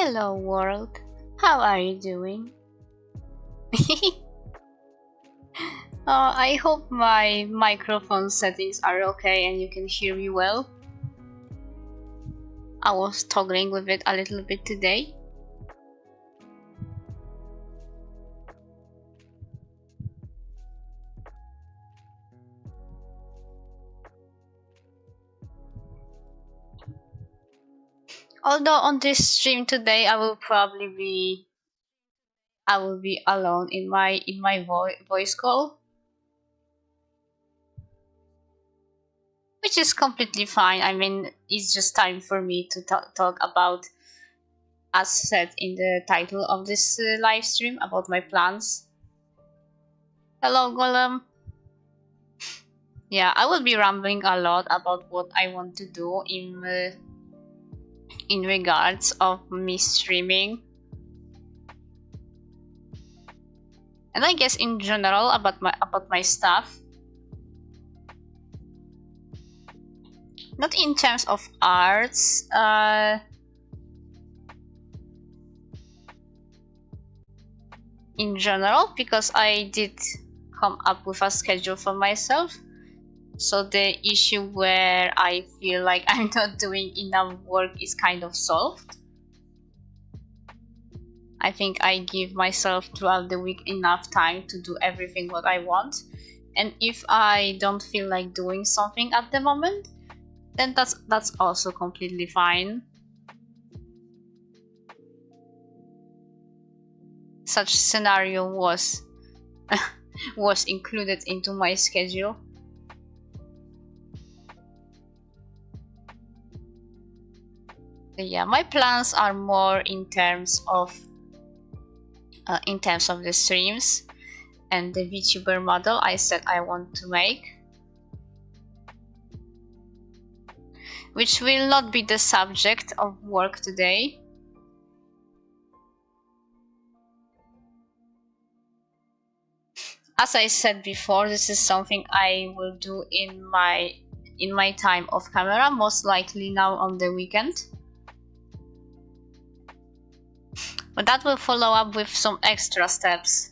Hello world, how are you doing? I hope my microphone settings are okay and you can hear me well. I was toggling with it a little bit today. Although on this stream today I will be alone in my voice call, which is completely fine. I mean, it's just time for me to talk about, as said in the title of this live stream, about my plans. Hello Golem. Yeah, I will be rambling a lot about what I want to do in regards of me streaming, and I guess in general about my stuff. Not in terms of arts, in general, because I did come up with a schedule for myself. So the issue where I feel like I'm not doing enough work is kind of solved. I think I give myself throughout the week enough time to do everything what I want. And if I don't feel like doing something at the moment, then that's also completely fine. Such scenario was was included into my schedule. Yeah, my plans are more in terms of the streams and the vtuber model I said I want to make, which will not be the subject of work today. As I said before, this is something I will do in my time off camera, most likely now on the weekend. But that will follow up with some extra steps.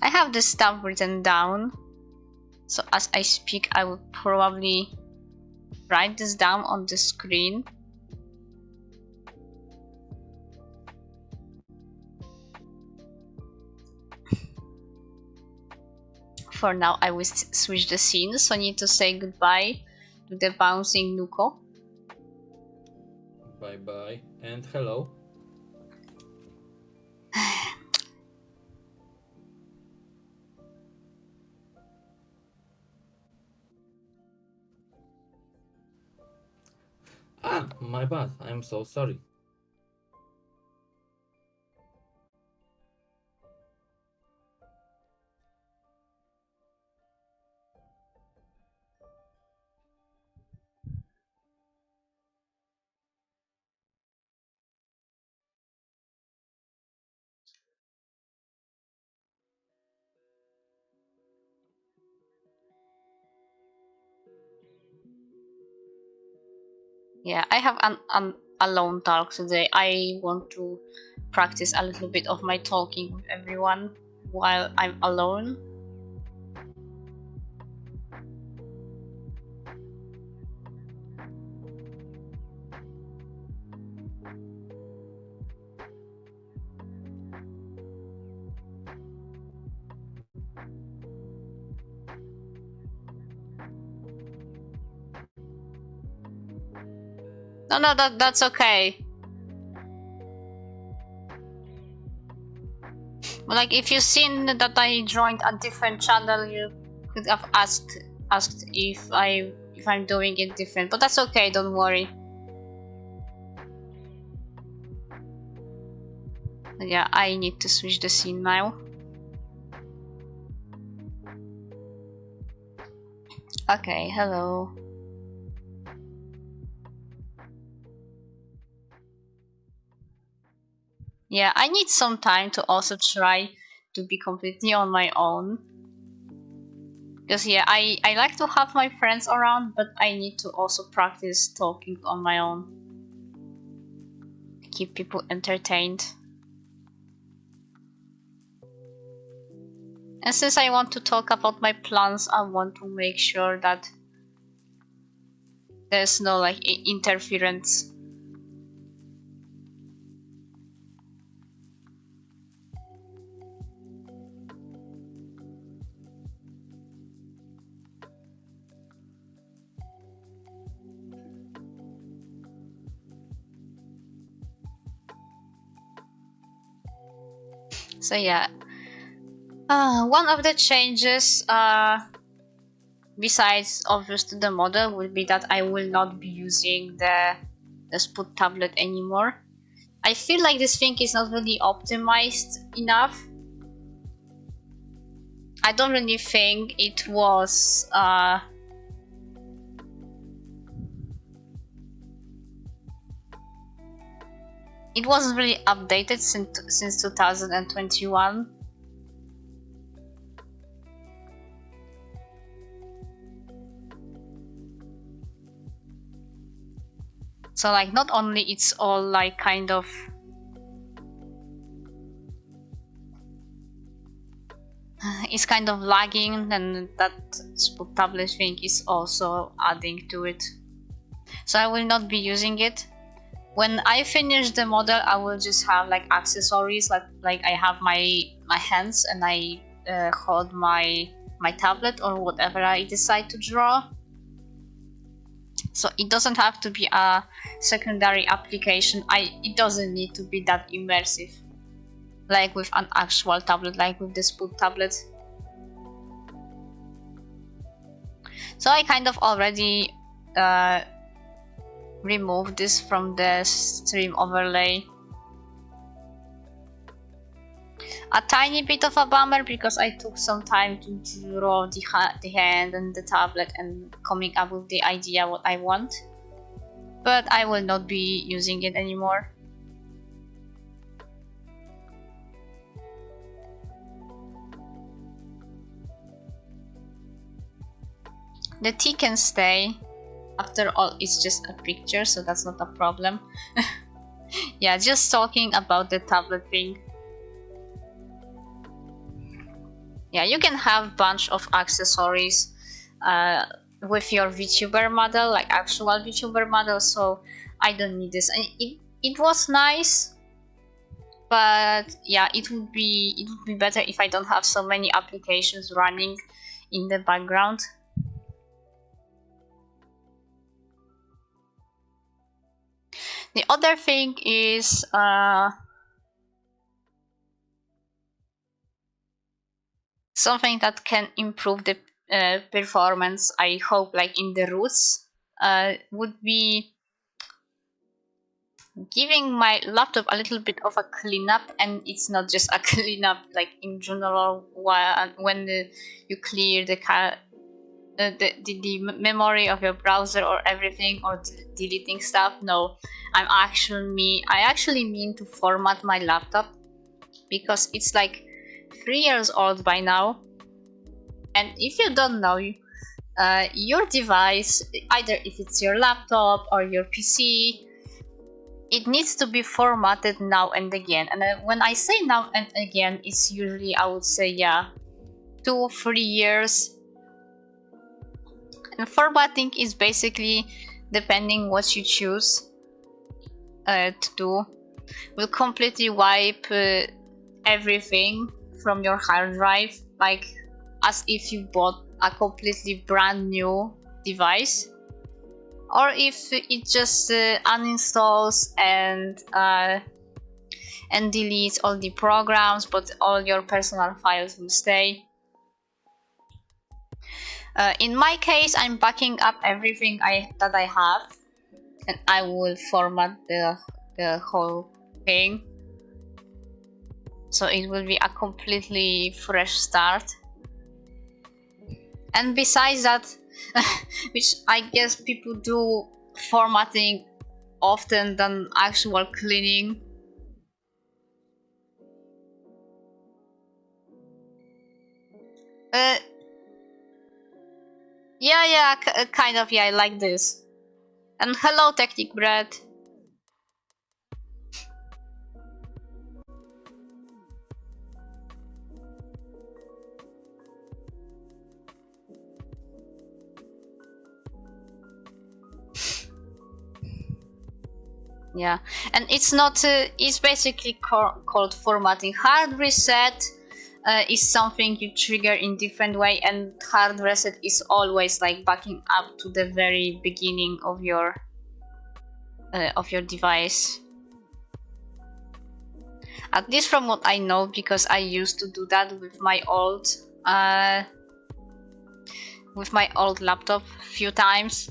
I have this stuff written down, so as I speak I will probably write this down on the screen. For now I will switch the scene, so I need to say goodbye to the bouncing Nuko. Bye bye and hello. My bad, I'm so sorry. Yeah, I have an alone talk today. I want to practice a little bit of my talking with everyone while I'm alone. No, that's okay. Like, if you've seen that I joined a different channel, you could have asked if I'm doing it different, but that's okay, don't worry. Yeah, I need to switch the scene now. Okay, hello. Yeah, I need some time to also try to be completely on my own. Because yeah, I like to have my friends around, but I need to also practice talking on my own. Keep people entertained. And since I want to talk about my plans, I want to make sure that there's no like interference. So yeah, one of the changes, besides obviously the model, will be that I will not be using the Spot tablet anymore. I feel like this thing is not really optimized enough. I don't really think it was it wasn't really updated since 2021. So like not only it's all like kind of it's kind of lagging, and that Spot tablet thing is also adding to it. So I will not be using it. When I finish the model, I will just have like accessories, like I have my hands and I hold my tablet or whatever I decide to draw. So it doesn't have to be a secondary application. It doesn't need to be that immersive, like with an actual tablet, like with the Spot tablet. So I kind of already removed this from the stream overlay. A tiny bit of a bummer because I took some time to draw the hand and the tablet and coming up with the idea what I want. But I will not be using it anymore. The T can stay. After all, it's just a picture, so that's not a problem. Yeah, just talking about the tablet thing. Yeah, you can have bunch of accessories with your VTuber model, like actual VTuber model, so I don't need this. And it was nice, but yeah, it would be better if I don't have so many applications running in the background. The other thing is something that can improve the performance, I hope, like in the roots, would be giving my laptop a little bit of a cleanup. And it's not just a cleanup like in general when you clear the memory of your browser or everything, or deleting stuff. No, I actually mean to format my laptop, because it's like 3 years old by now. And if you don't know, your device, either if it's your laptop or your PC, it needs to be formatted now and again. And when I say now and again, it's usually, I would say, yeah, 2 or 3 years. And formatting is basically, depending what you choose to do, will completely wipe everything from your hard drive, like as if you bought a completely brand new device. Or if it just uninstalls and deletes all the programs, but all your personal files will stay. In my case, I'm backing up everything that I have, and I will format the whole thing, so it will be a completely fresh start. And besides that, which I guess people do formatting often than actual cleaning, Yeah, kind of, yeah, I like this. And hello, Technic Bread. Yeah, and it's not, it's basically called formatting. Hard reset is something you trigger in different way, and hard reset is always like backing up to the very beginning of your device. At least from what I know, because I used to do that with my old laptop a few times.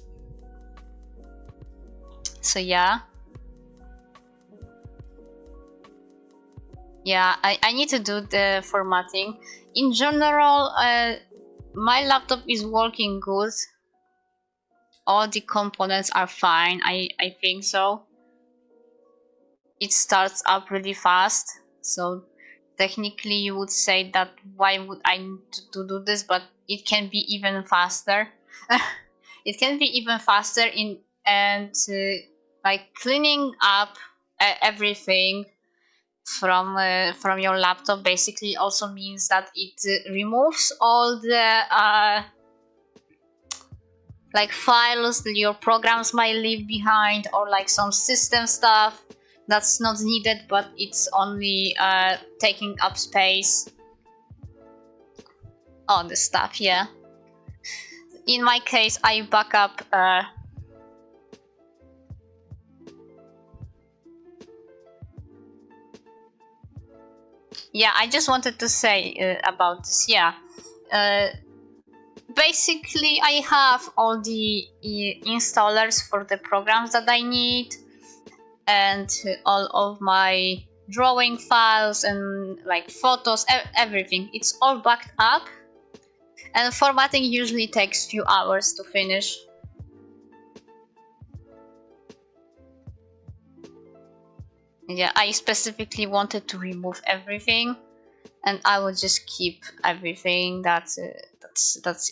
So yeah. Yeah, I need to do the formatting. In general, my laptop is working good. All the components are fine. I think so. It starts up really fast. So technically you would say that why would I need to do this, but it can be even faster. It can be even faster in and like cleaning up everything from your laptop basically also means that it removes all the like files that your programs might leave behind, or like some system stuff that's not needed but it's only taking up space on the stuff. Yeah, in my case I back up yeah, I just wanted to say about this. Yeah, uh, basically I have all the installers for the programs that I need, and all of my drawing files and like photos, everything, it's all backed up, and formatting usually takes few hours to finish. Yeah, I specifically wanted to remove everything, and I will just keep everything that's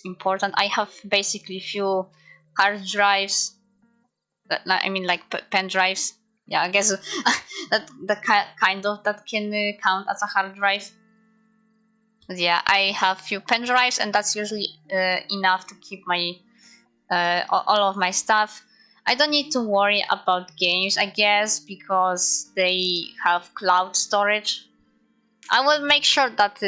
important. I have basically few hard drives, I mean like pen drives. Yeah, I guess that the kind of that can count as a hard drive. But yeah, I have few pen drives, and that's usually enough to keep my all of my stuff. I don't need to worry about games, I guess, because they have cloud storage. I will make sure that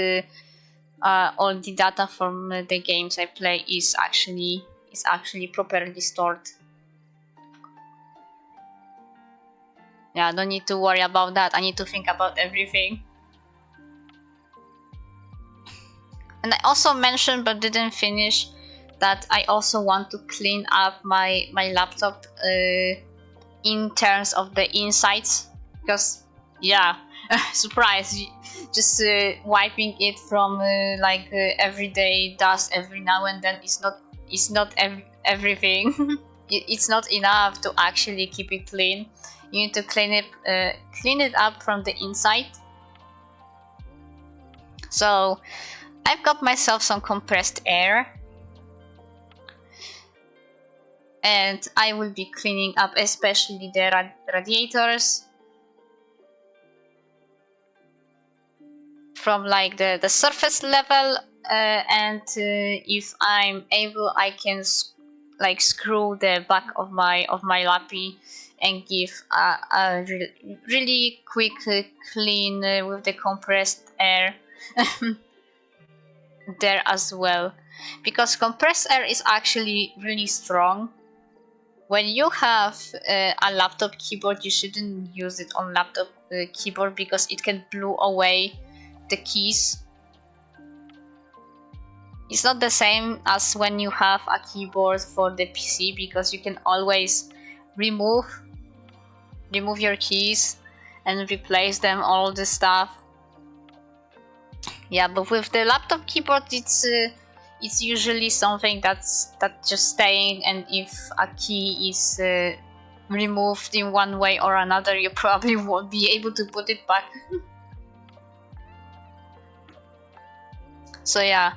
all the data from the games I play is actually properly stored. Yeah, I don't need to worry about that. I need to think about everything. And I also mentioned but didn't finish that I also want to clean up my laptop in terms of the insides, because yeah, surprise, just wiping it from everyday dust every now and then is not everything. It's not enough to actually keep it clean. You need to clean it up from the inside. So I've got myself some compressed air, and I will be cleaning up especially the radiators from like the surface level, and if I'm able I can like screw the back of my lappy and give a really quick clean with the compressed air there as well, because compressed air is actually really strong. When you have a laptop keyboard, you shouldn't use it on laptop keyboard because it can blow away the keys. It's not the same as when you have a keyboard for the PC, because you can always remove your keys and replace them, all the stuff. Yeah, but with the laptop keyboard it's usually something that's just staying, and if a key is removed in one way or another, you probably won't be able to put it back. So yeah,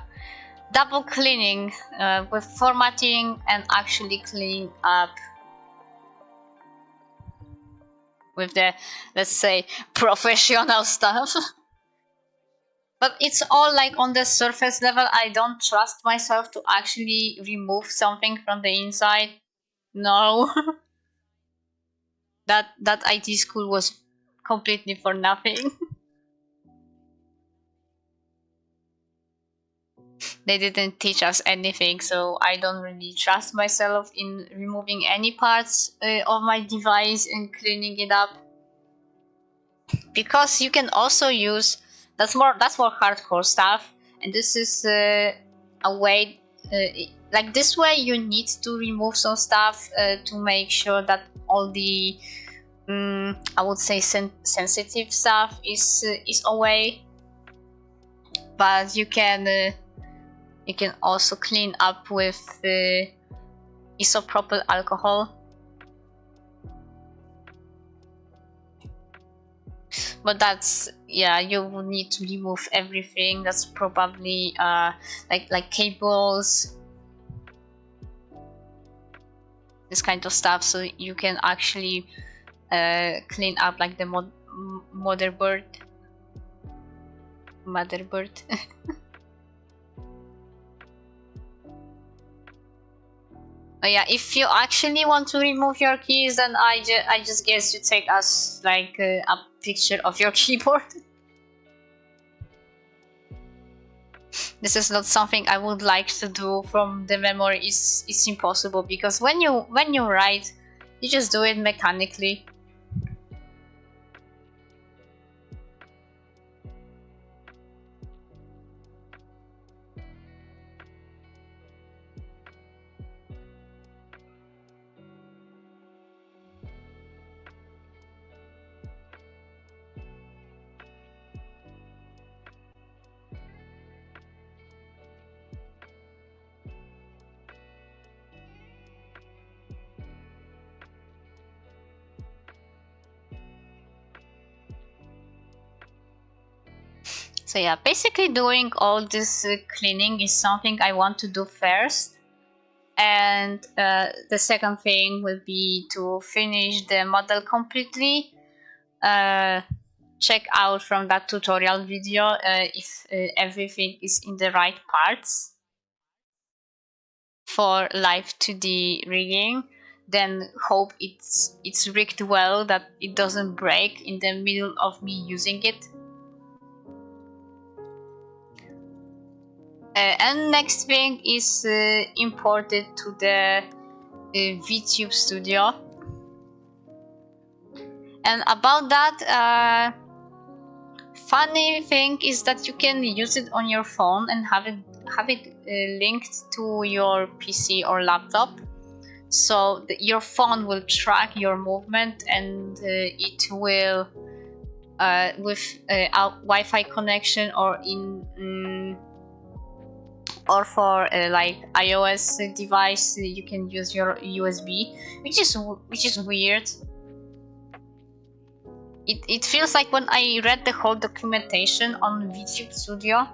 double cleaning with formatting and actually cleaning up with the, let's say, professional stuff. But it's all like on the surface level. I don't trust myself to actually remove something from the inside. No. that IT school was completely for nothing. They didn't teach us anything, so I don't really trust myself in removing any parts of my device and cleaning it up. Because you can also use, that's more hardcore stuff, and this is a way like this way you need to remove some stuff to make sure that all the I would say sensitive stuff is away. But you can also clean up with isopropyl alcohol. But that's, yeah, you would need to remove everything. That's probably like cables, this kind of stuff, so you can actually clean up like the motherboard. Yeah, if you actually want to remove your keys, then I just guess you take us like a picture of your keyboard. This is not something I would like to do from the memory. It's impossible, because when you write, you just do it mechanically. So yeah, basically doing all this cleaning is something I want to do first. And the second thing will be to finish the model completely. Check out from that tutorial video if everything is in the right parts for live 2D rigging. Then hope it's rigged well, that it doesn't break in the middle of me using it. And next thing is imported to the VTube studio. And about that, funny thing is that you can use it on your phone and have it linked to your PC or laptop. So your phone will track your movement, and it will with a Wi-Fi connection or or for like iOS device, you can use your USB, which is weird. It feels like when I read the whole documentation on VTube Studio,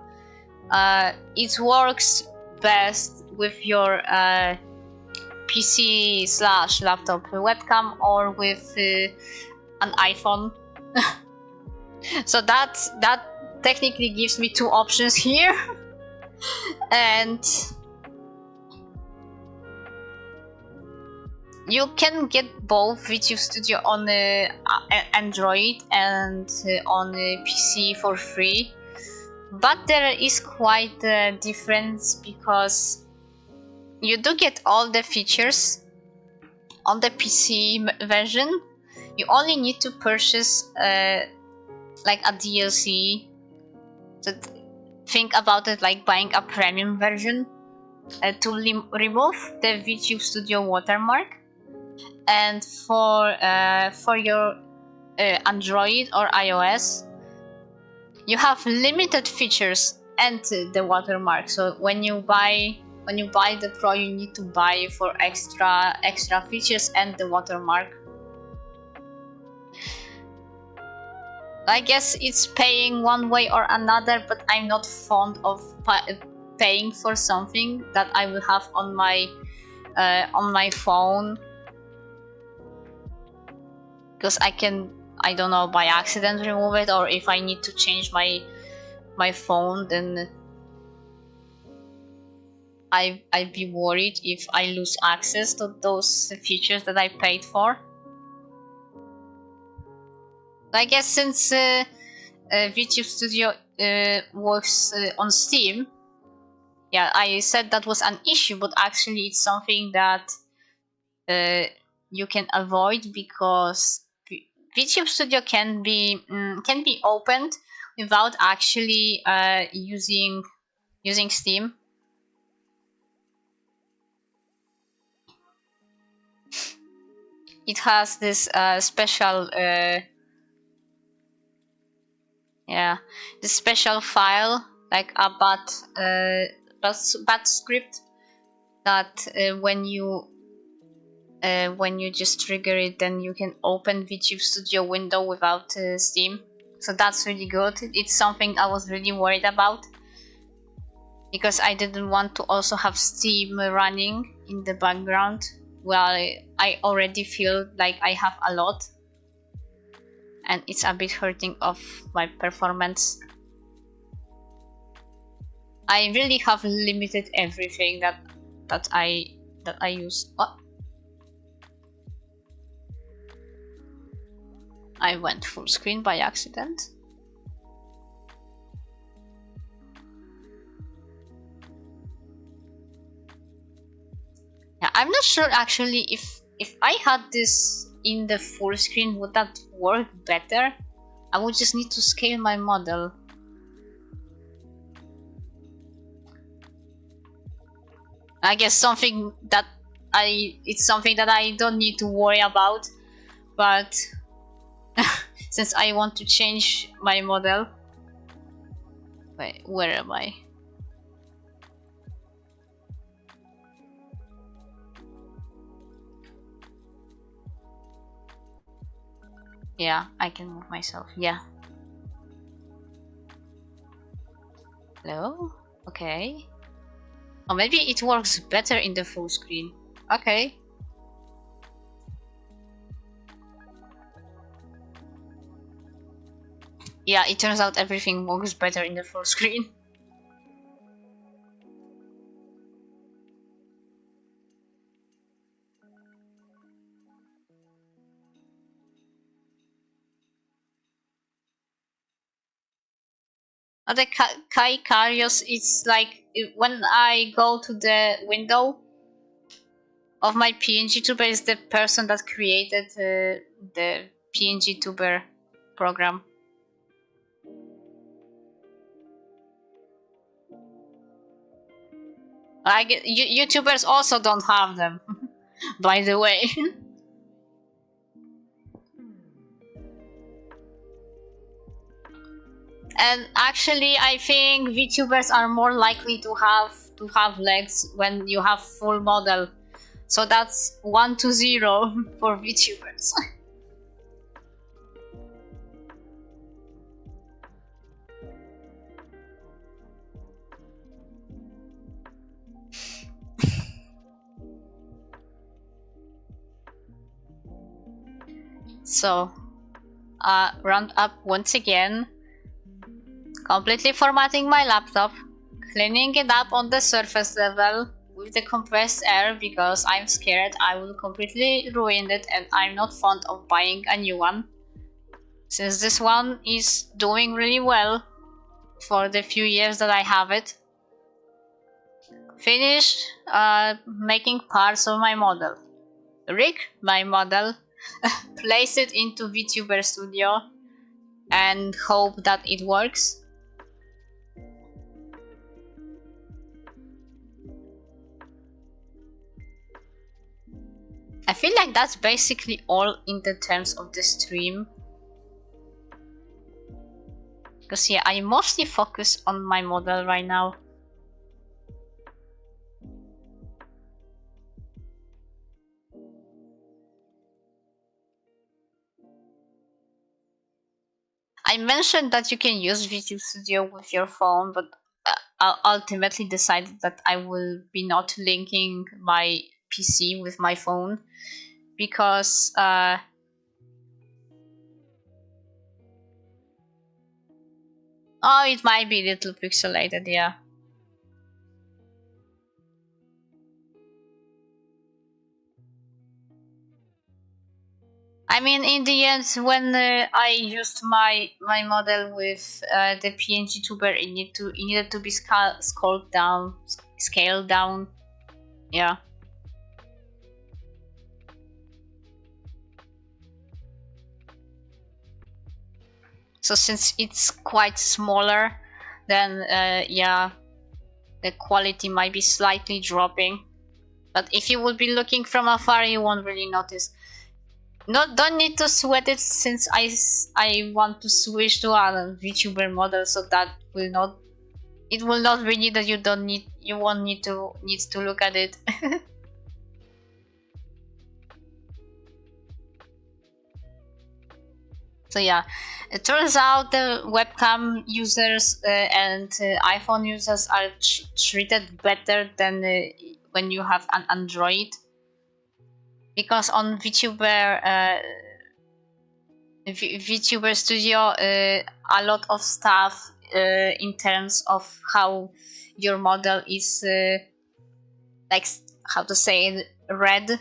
it works best with your PC/laptop webcam or with an iPhone. So that technically gives me two options here. And you can get both VTube Studio on Android and on PC for free, but there is quite a difference, because you do get all the features on the PC version. You only need to purchase like a DLC. So think about it like buying a premium version to remove the VTube Studio watermark. And for your Android or iOS, you have limited features and the watermark. So when you buy the Pro, you need to buy for extra features and the watermark. I guess it's paying one way or another, but I'm not fond of paying for something that I will have on my phone, because I can, I don't know, by accident remove it, or if I need to change my phone, then I'd be worried if I lose access to those features that I paid for. I guess since VTube Studio works on Steam, yeah, I said that was an issue, but actually it's something that you can avoid, because VTube Studio can be opened without actually using Steam. It has this special this special file, like a bat script, that when you just trigger it, then you can open VTube Studio window without Steam. So that's really good. It's something I was really worried about, because I didn't want to also have Steam running in the background. Well, I already feel like I have a lot, and it's a bit hurting of my performance. I really have limited everything that I use. Oh. I went full screen by accident. Yeah, I'm not sure actually if I had this in the full screen, would that work better? I would just need to scale my model. I guess something that it's something that I don't need to worry about, but since I want to change my model. Wait, where am I? Yeah, I can move myself. Yeah. Hello? Okay. Or maybe it works better in the full screen. Okay. Yeah, it turns out everything works better in the full screen. The Kai Karios, it's like when I go to the window of my PNGtuber, is the person that created the PNGtuber program. I get YouTubers also don't have them, by the way. And actually, I think VTubers are more likely to have legs when you have full model. So that's 1 to 0 for VTubers. So, round up once again. Completely formatting my laptop, cleaning it up on the surface level with the compressed air, because I'm scared I will completely ruin it and I'm not fond of buying a new one, since this one is doing really well for the few years that I have it. Finished making parts of my model. Rig my model, place it into VTuber Studio, and hope that it works. I feel like that's basically all in the terms of the stream. Because yeah, I mostly focus on my model right now. I mentioned that you can use VTube Studio with your phone, but ultimately decided that I will be not linking my PC with my phone because oh, it might be a little pixelated, yeah. I mean, in the end, when I used my model with the PNG tuber, it needed to be scaled down. Yeah. So since it's quite smaller, then yeah, the quality might be slightly dropping. But if you would be looking from afar, you won't really notice. Don't need to sweat it since I want to switch to a VTuber model, so that will not it will not really that you won't need to look at it. So yeah, it turns out the webcam users and iPhone users are treated better than when you have an Android, because on VTuber Studio, a lot of stuff in terms of how your model is like how to say it, read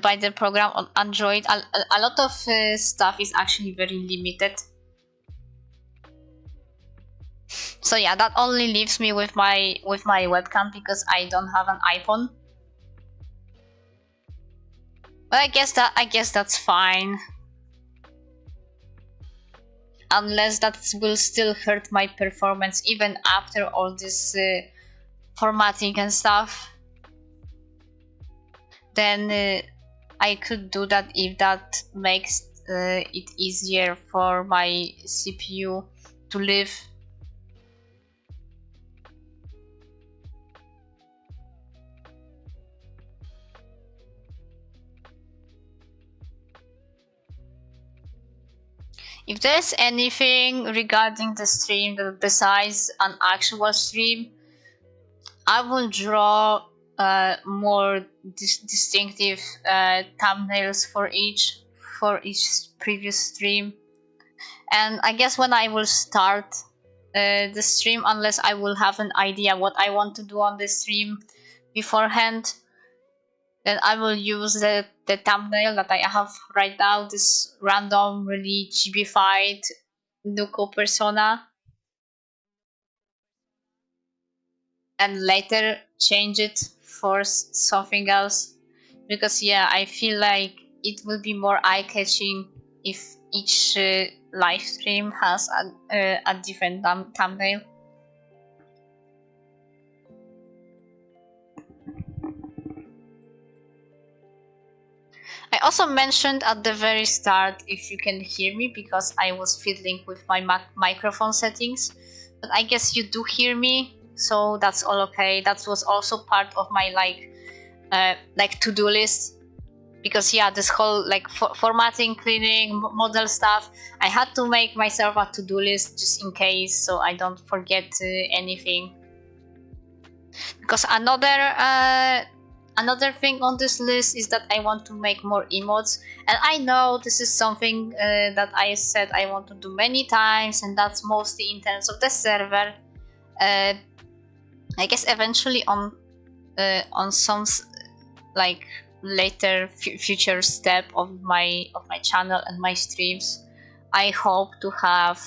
by the program on Android. A lot of stuff is actually very limited. So yeah, that only leaves me with my webcam because I don't have an iPhone. But I guess that's fine. Unless that will still hurt my performance even after all this formatting and stuff. Then I could do that if that makes it easier for my CPU to live. If there's anything regarding the stream besides an actual stream, I will draw more distinctive thumbnails for each previous stream. And I guess when I will start the stream, unless I will have an idea what I want to do on the stream beforehand, then I will use the thumbnail that I have right now, this random, really chibified Nuko persona, and later change it for something else. Because yeah, I feel like it will be more eye-catching if each live stream has a different thumbnail. I also mentioned at the very start if you can hear me because I was fiddling with my microphone settings, but I guess you do hear me, so that's all okay. That was also part of my like to-do list, because yeah, this whole like formatting, cleaning, model stuff, I had to make myself a to-do list just in case, so I don't forget anything. Because another thing on this list is that I want to make more emotes, and I know this is something that I said I want to do many times, and that's mostly in terms of the server. I guess eventually on some like later future step of my channel and my streams, I hope to have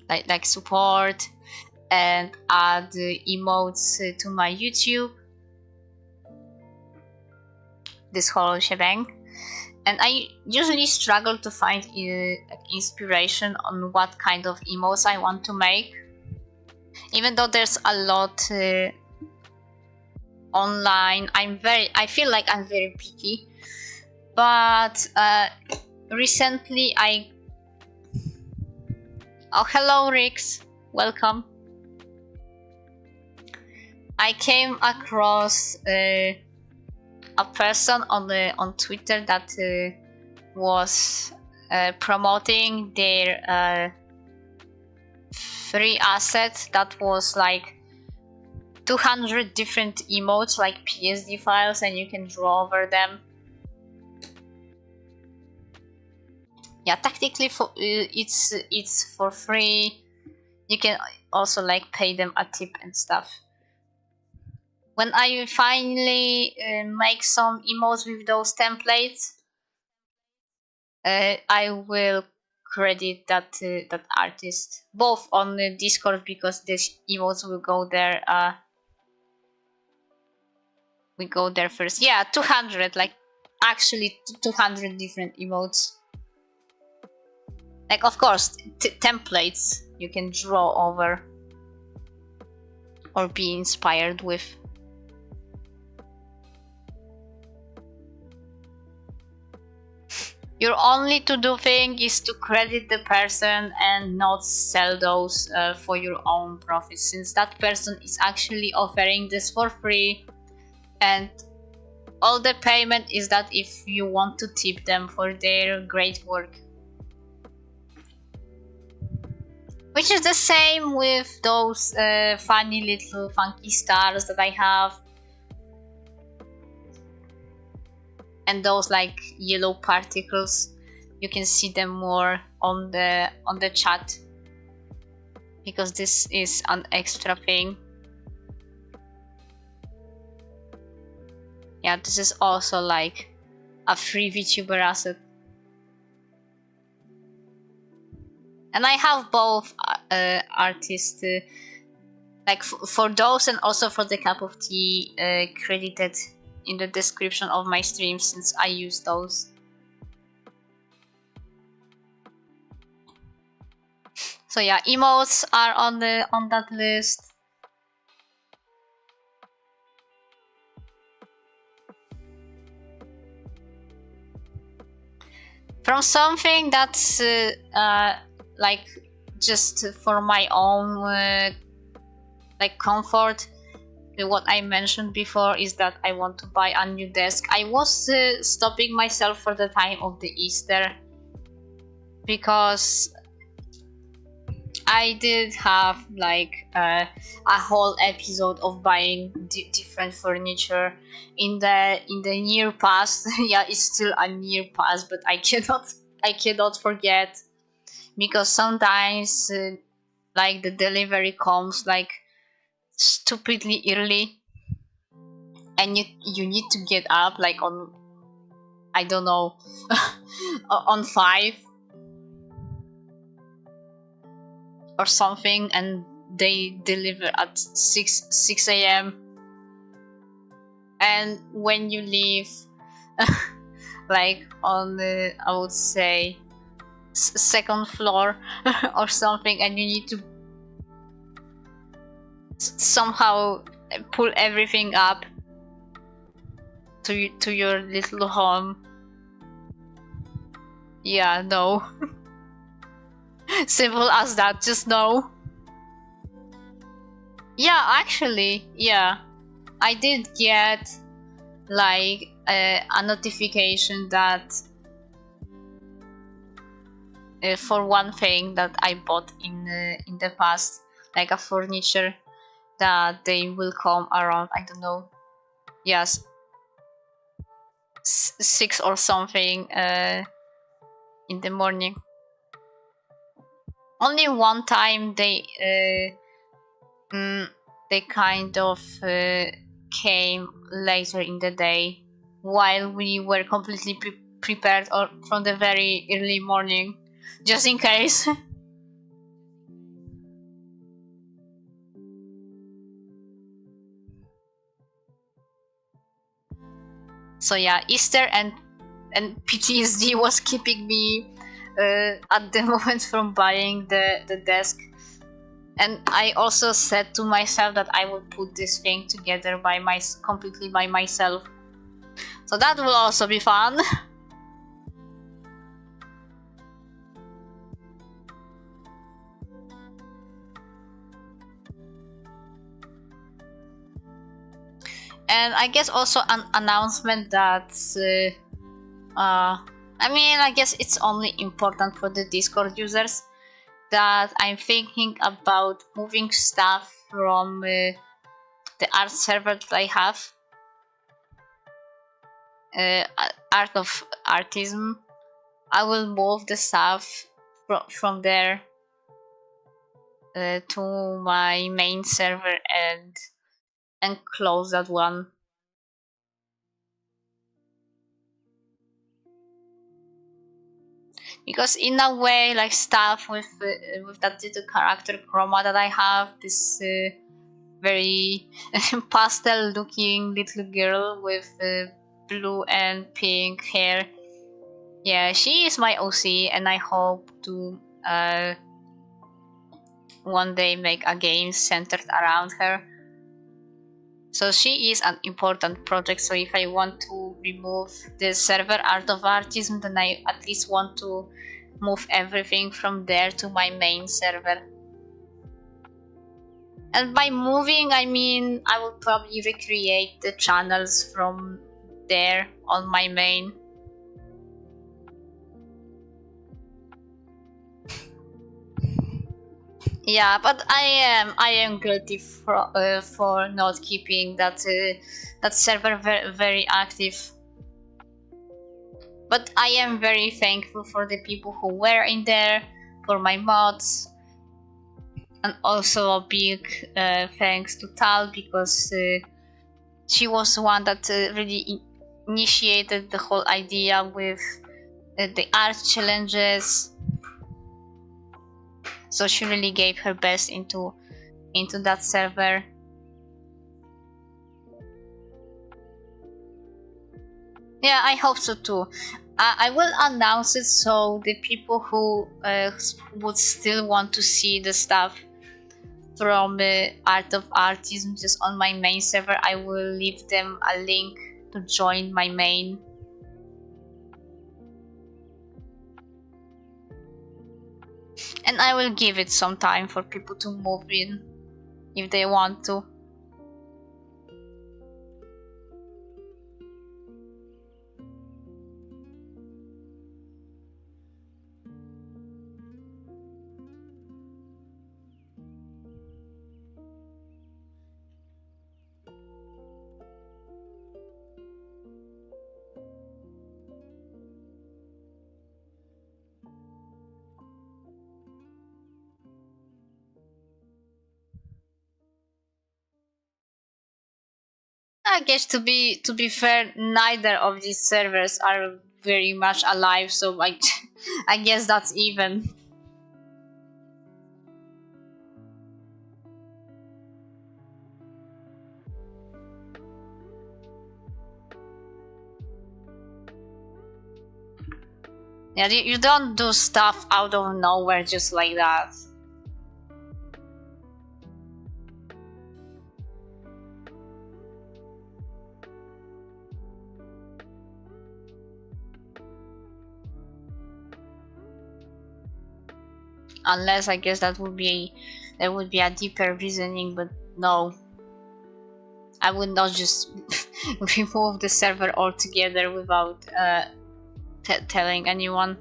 like support and add emotes to my YouTube, this whole shebang. And I usually struggle to find inspiration on what kind of emotes I want to make, even though there's a lot online. I feel like I'm very picky, but recently oh, hello Rix, welcome. I came across a person on Twitter that was promoting their free asset that was like 200 different emotes, like PSD files, and you can draw over them. Yeah, technically it's for free. You can also like pay them a tip and stuff. When I finally make some emotes with those templates, I will credit that artist both on the Discord, because these emotes will go there. We go there first. Yeah, 200, like actually 200 different emotes. Like, of course, templates you can draw over or be inspired with. Your only to-do thing is to credit the person and not sell those for your own profit, since that person is actually offering this for free, and all the payment is that if you want to tip them for their great work. Which is the same with those funny little funky stars that I have. And those like yellow particles, you can see them more on the chat, because this is an extra thing. Yeah, this is also like a free VTuber asset. And I have both artists, like for those and also for the cup of tea, credited in the description of my stream, since I use those. So yeah, emotes are on that list. From something that's like just for my own like comfort, what I mentioned before is that I want to buy a new desk. I was stopping myself for the time of the Easter, because I did have like a whole episode of buying different furniture in the near past. Yeah, it's still a near past, but I cannot forget, because sometimes like the delivery comes like stupidly early, and you need to get up like on, I don't know, on 5 or something, and they deliver at 6 a.m. and when you leave like on the, I would say, second floor or something, and you need to somehow pull everything up to your little home. Yeah, no. Simple as that, just no. Yeah, actually, yeah, I did get like a notification that for one thing that I bought in the past, like a furniture, that they will come around, I don't know, yes, 6 or something in the morning. Only one time they kind of came later in the day, while we were completely prepared or from the very early morning, just in case. So yeah, Easter and PTSD was keeping me at the moment from buying the desk. And I also said to myself that I will put this thing together completely by myself. So that will also be fun. And I guess also an announcement that I mean, I guess it's only important for the Discord users that I'm thinking about moving stuff from the art server that I have, Art of Artism. I will move the stuff from there to my main server and close that one. Because in a way, like stuff with that little character chroma that I have, this very pastel looking little girl with blue and pink hair. Yeah, she is my OC, and I hope to one day make a game centered around her. So she is an important project, so if I want to remove the server Art of Artism, then I at least want to move everything from there to my main server. And by moving, I mean I will probably recreate the channels from there on my main. Yeah, but I am guilty for not keeping that server very active. But I am very thankful for the people who were in there, for my mods, and also a big thanks to Tal, because she was the one that really initiated the whole idea with the art challenges. So she really gave her best into that server. Yeah, I hope so too. I will announce it, so the people who would still want to see the stuff from Art of Artism just on my main server, I will leave them a link to join my main. And I will give it some time for people to move in if they want to. I guess to be fair, neither of these servers are very much alive, so I guess that's even. Yeah, you don't do stuff out of nowhere just like that. Unless I guess there would be a deeper reasoning, but no. I would not just remove the server altogether without telling anyone.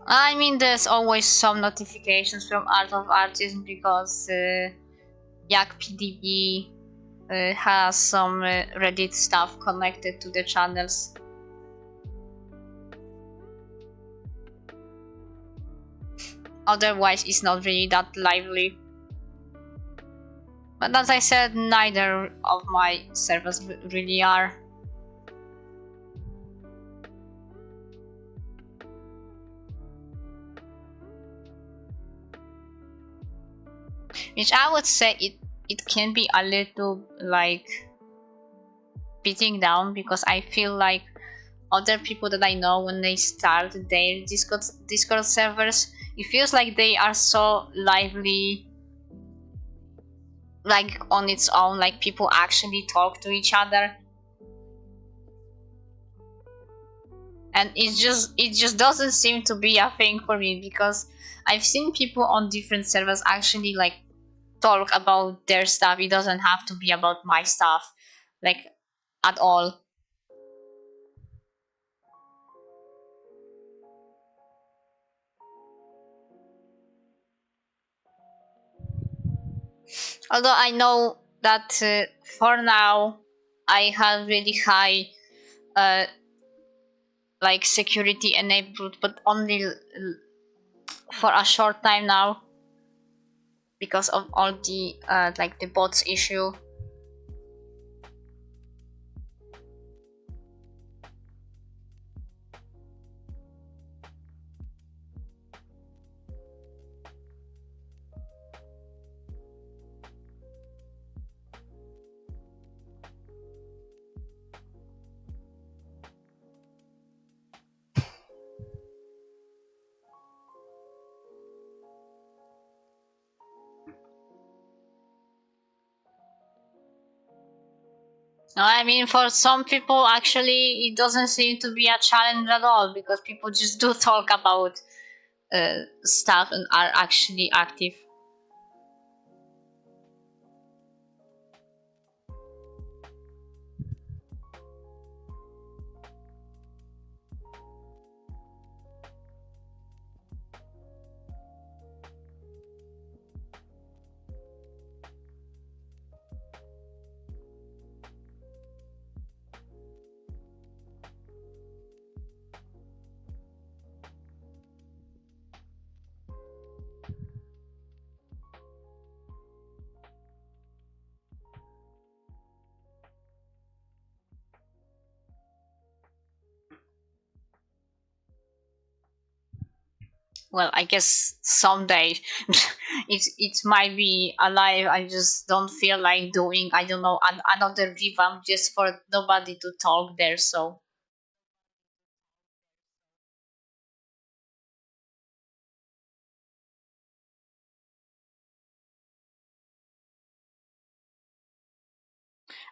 I mean, there's always some notifications from Art of Artism because Yak PDB has some Reddit stuff connected to the channels. Otherwise, it's not really that lively. But as I said, neither of my servers really are. which I would say it can be a little like beating down, because I feel like other people that I know, when they start their Discord servers, it feels like they are so lively, like on its own, like people actually talk to each other. And it just doesn't seem to be a thing for me, because I've seen people on different servers actually like talk about their stuff. It doesn't have to be about my stuff, like, at all. Although I know that for now I have really high like security enabled, but only for a short time now, because of all the like the bots issue. No, I mean, for some people, actually, it doesn't seem to be a challenge at all, because people just do talk about stuff and are actually active. Well, I guess someday it might be alive. I just don't feel like doing, I don't know, another revamp just for nobody to talk there. So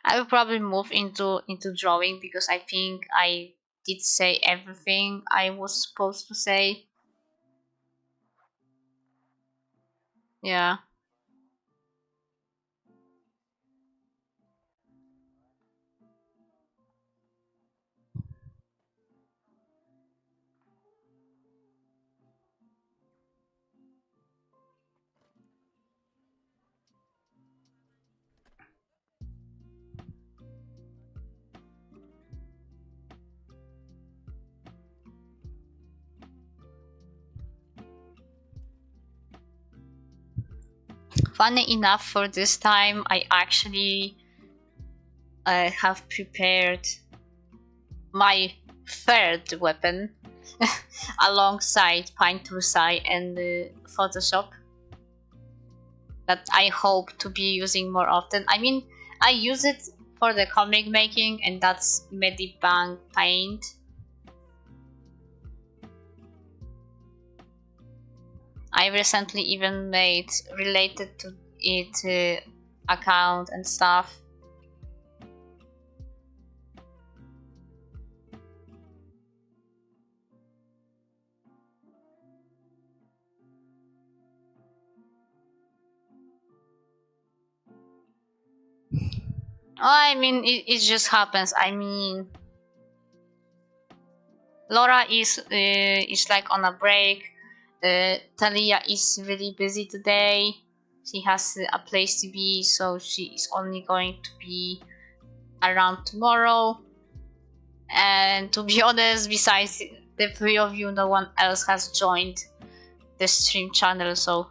I will probably move into drawing, because I think I did say everything I was supposed to say. Yeah. Funny enough, for this time, I actually have prepared my third weapon alongside Pine2Sci and Photoshop, that I hope to be using more often. I mean, I use it for the comic making, and that's Medibang Paint. I recently even made related to it account and stuff. Oh, I mean, it just happens. I mean, Laura is like on a break. Talia is really busy today. She has a place to be, so she is only going to be around tomorrow. And to be honest, besides the three of you, no one else has joined the stream channel, so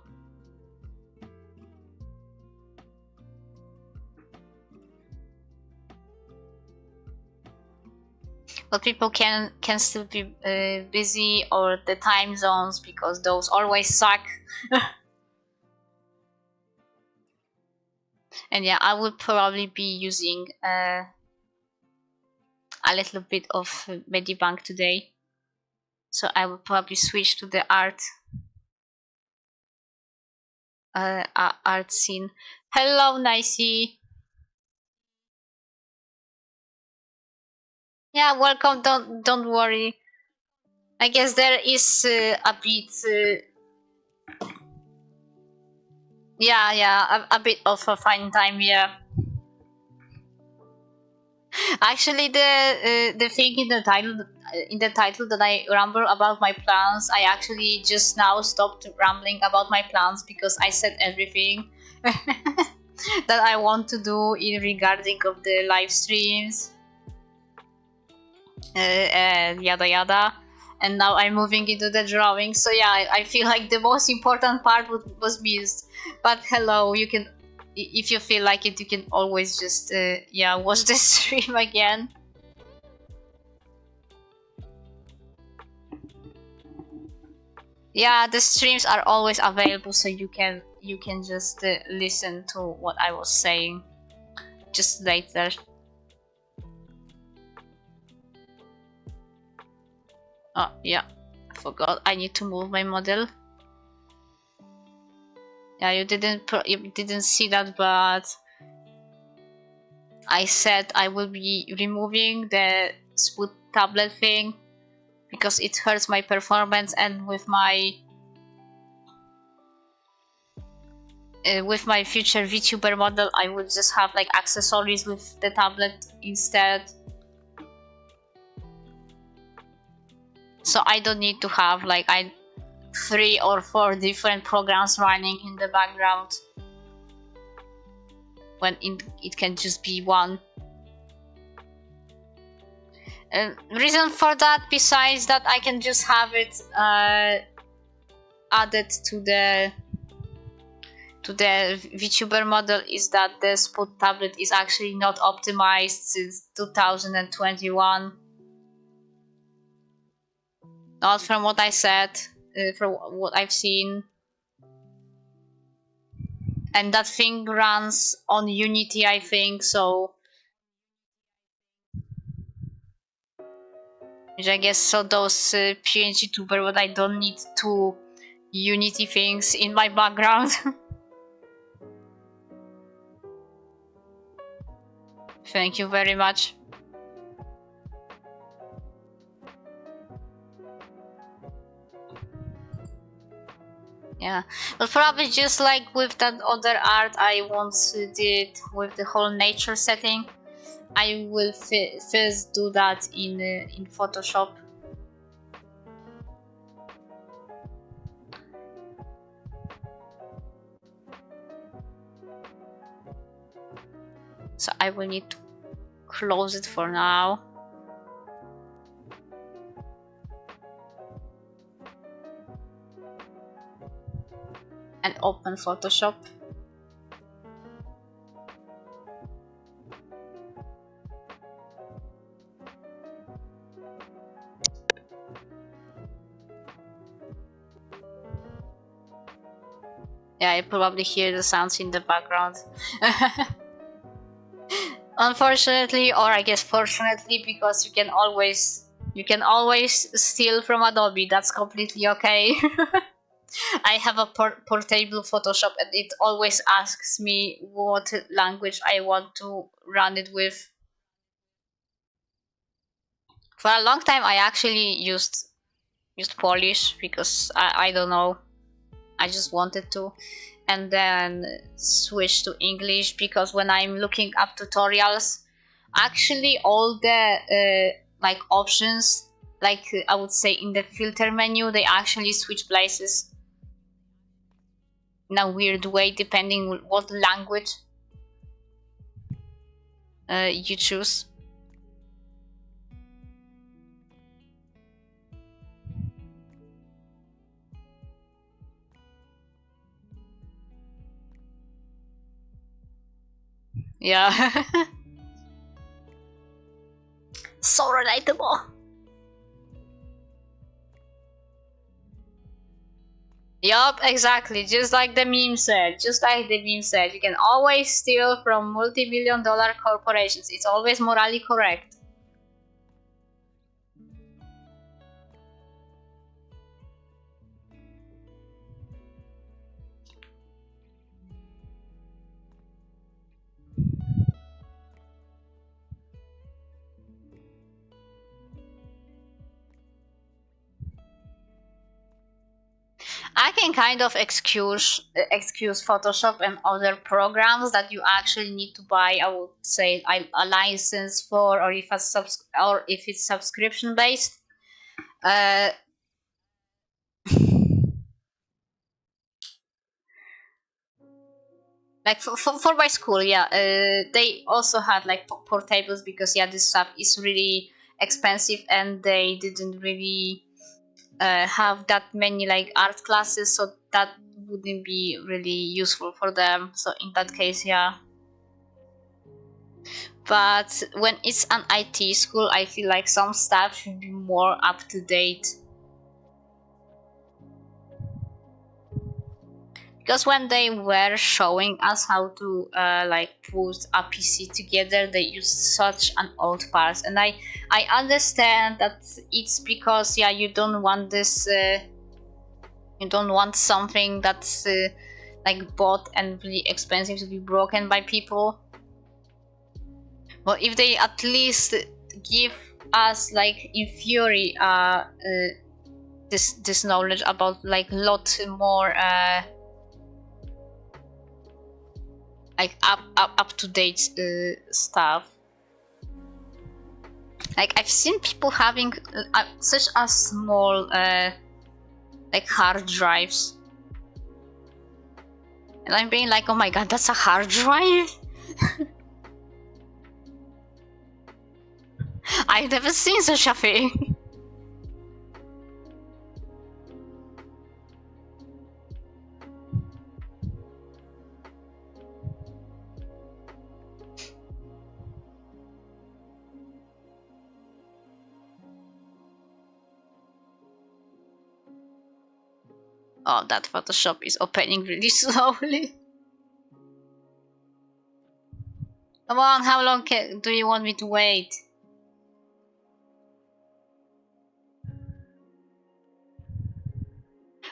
but people can still be busy, or the time zones, because those always suck. And yeah, I will probably be using a little bit of Medibank today. So I will probably switch to the art scene. Hello, Nicey. Yeah, welcome. Don't worry. I guess there is a bit. Yeah, a bit of a fine time. Yeah. Actually, the thing in the title that I ramble about my plans, I actually just now stopped rambling about my plans because I said everything that I want to do in regarding of the live streams, and yada yada. And now I'm moving into the drawing. So yeah, I feel like the most important part was missed. But hello, you can, if you feel like it, you can always just yeah, watch the stream again. Yeah, the streams are always available, so you can just listen to what I was saying just later. Oh yeah, I forgot. I need to move my model. Yeah, you didn't see that, but I said I will be removing the Spoot tablet thing because it hurts my performance, and with my future vtuber model, I would just have like accessories with the tablet instead. So I don't need to have like 3 or 4 different programs running in the background when it can just be one. Reason for that, besides that I can just have it added to the VTuber model, is that the Spot tablet is actually not optimized since 2021. Not from what I said, from what I've seen. And that thing runs on Unity, I think, so. Which I guess, so those PNGtuber, but I don't need 2 Unity things in my background. Thank you very much. Yeah, but probably just like with that other art I once did with the whole nature setting, I will first do that in Photoshop. So I will need to close it for now. And open Photoshop. Yeah, I probably hear the sounds in the background. Unfortunately, or I guess fortunately, because you can always steal from Adobe. That's completely okay. I have a portable Photoshop, and it always asks me what language I want to run it with. For a long time, I actually used Polish because I don't know, I just wanted to, and then switch to English because when I'm looking up tutorials, actually all the like options, like I would say in the filter menu, they actually switch places in a weird way depending what language you choose. Yeah. So relatable. Yup, exactly. Just like the meme said. Just like the meme said. You can always steal from multi-million-dollar corporations. It's always morally correct. I can kind of excuse Photoshop and other programs that you actually need to buy. I would say a license for, or if it's subscription based. Uh, like for my school, yeah, they also had like portables because yeah, this stuff is really expensive and they didn't really have that many like art classes, so that wouldn't be really useful for them. So in that case, yeah. But when it's an IT school, I feel like some stuff should be more up to date. Because when they were showing us how to like put a PC together, they used such an old parts, and I understand that it's because yeah, you don't want this, you don't want something that's like bought and really expensive to be broken by people. But if they at least give us like in theory this knowledge about like lot more like up to date stuff. Like I've seen people having such a small like hard drives, and I'm being like, oh my god, that's a hard drive. I've never seen such a thing. Oh, that Photoshop is opening really slowly. Come on, how long do you want me to wait?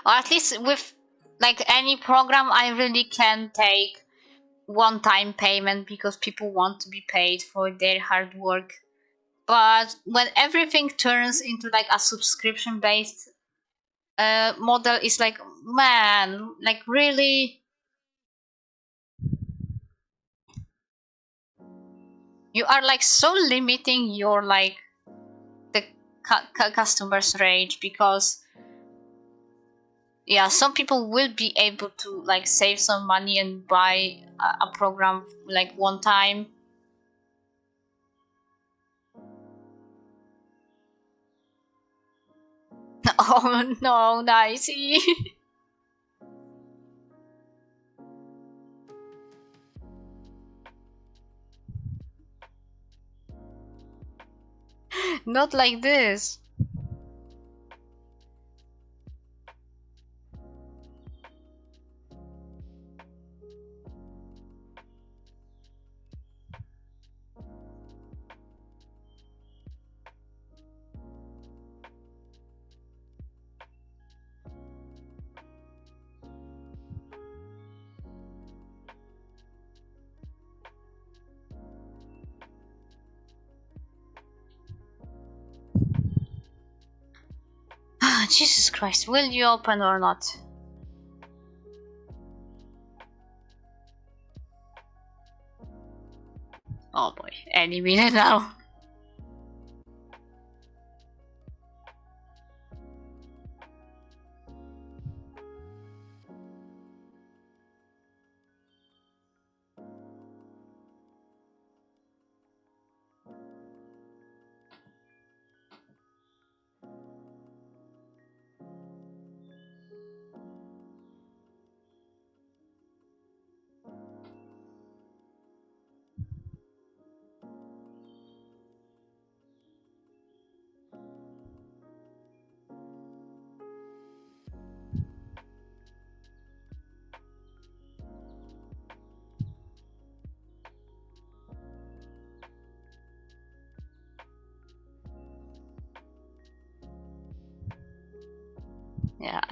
Or at least with like any program, I really can take one-time payment because people want to be paid for their hard work. But when everything turns into like a subscription-based model, is like, man, like really, you are like so limiting your like the customers range because yeah, some people will be able to like save some money and buy a program like one time. Oh no, nicey. Not like this. Jesus Christ, will you open or not? Oh boy, any minute now.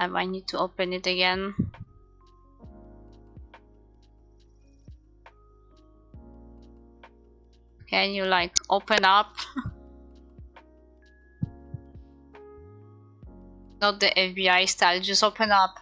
I might need to open it again. Can you like open up? Not the FBI style, just open up.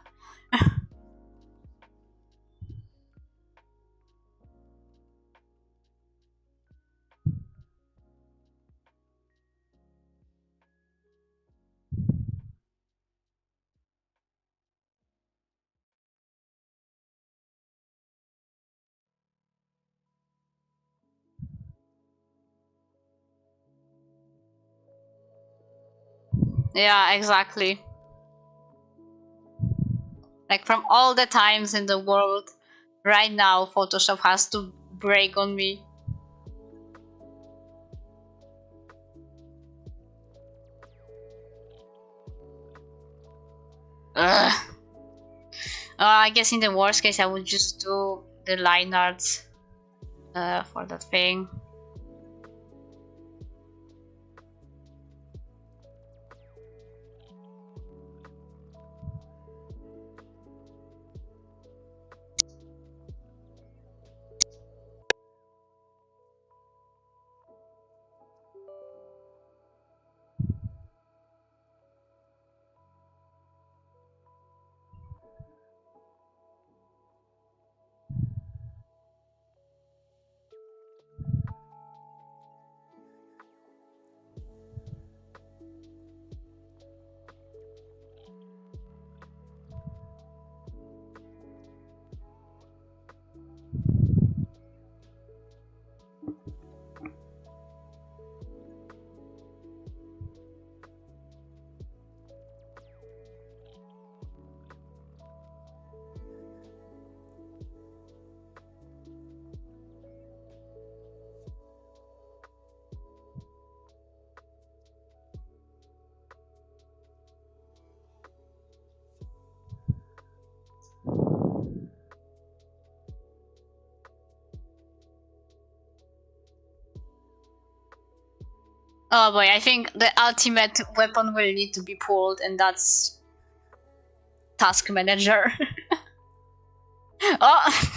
Yeah, exactly. Like from all the times in the world, right now Photoshop has to break on me. Ugh. I guess in the worst case I would just do the line arts for that thing. Oh boy, I think the ultimate weapon will need to be pulled, and that's Task Manager. Oh,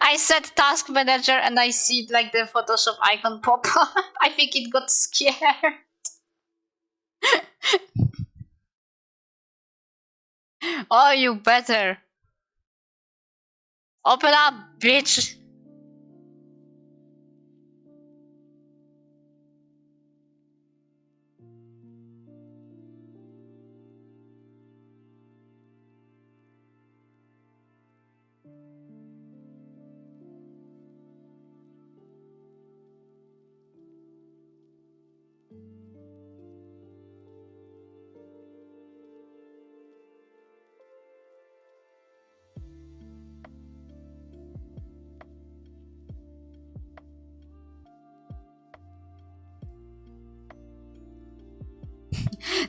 I said Task Manager and I see like the Photoshop icon pop up. I think it got scared. Oh, you better. Open up, bitch.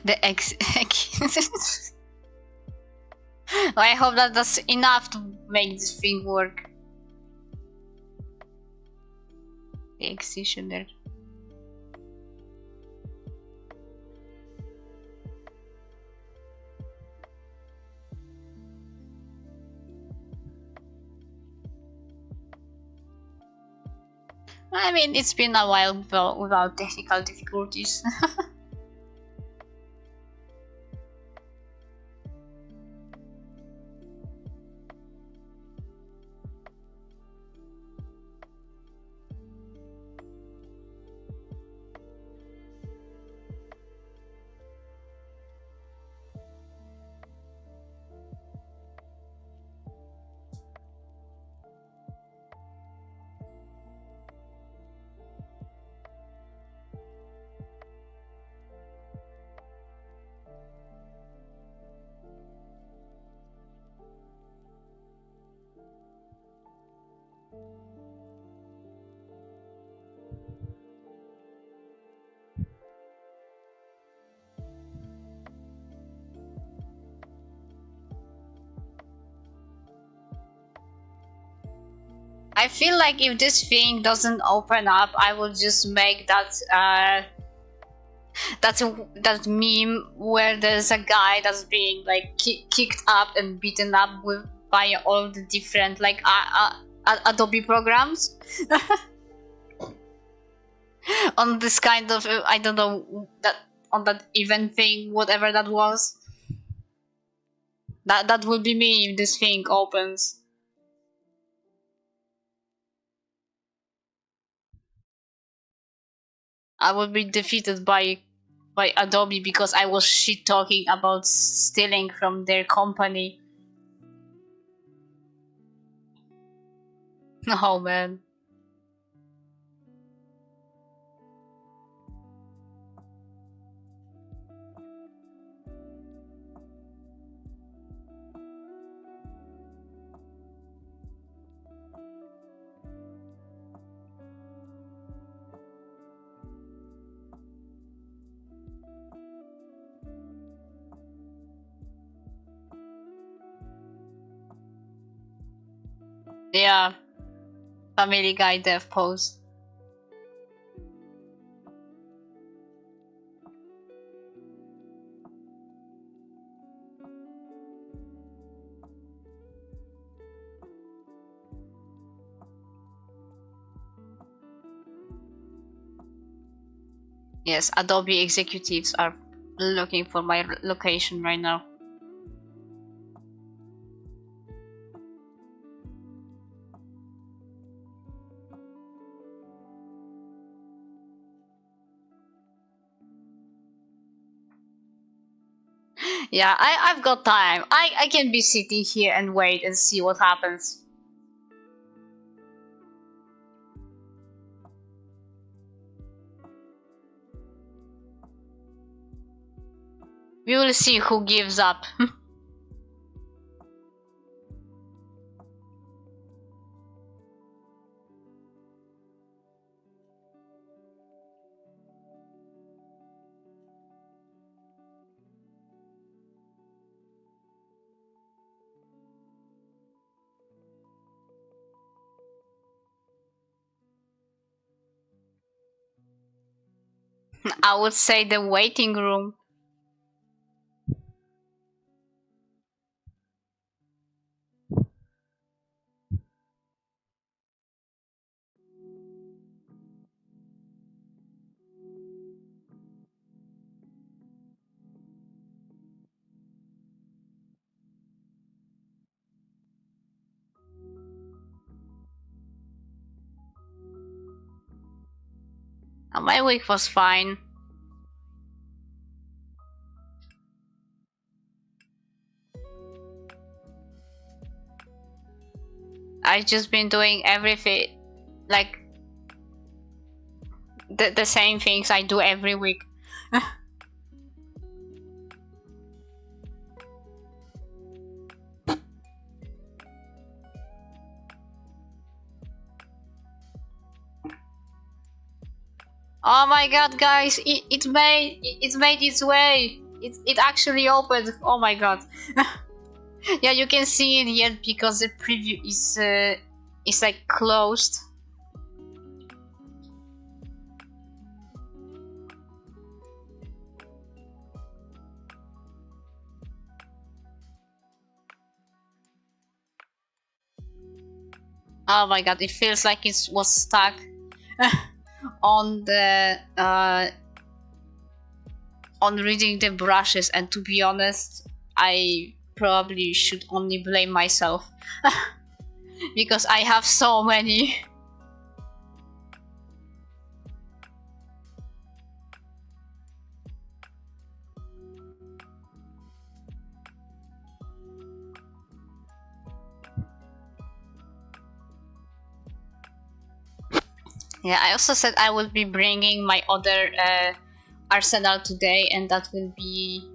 The X. I hope that that's enough to make this thing work. The executioner. I mean, it's been a while without technical difficulties. I feel like if this thing doesn't open up, I will just make that that meme where there's a guy that's being like kicked up and beaten up with by all the different like Adobe programs on this kind of I don't know that on that event thing, whatever that was. That would be me if this thing opens. I would be defeated by Adobe because I was shit talking about stealing from their company. Oh man. Yeah. Family Guy dev pose. Yes, Adobe executives are looking for my location right now. Yeah, I've got time. I can be sitting here and wait and see what happens. We will see who gives up. I would say the waiting room. My week was fine. I've just been doing everything, like the same things I do every week. Oh my god, guys! It's made its way. It actually opened. Oh my god! Yeah, you can see it yet because the preview is like closed. Oh my god! It feels like it was stuck on the on reading the brushes, and to be honest, I probably should only blame myself because I have so many. Yeah, I also said I will be bringing my other arsenal today, and that will be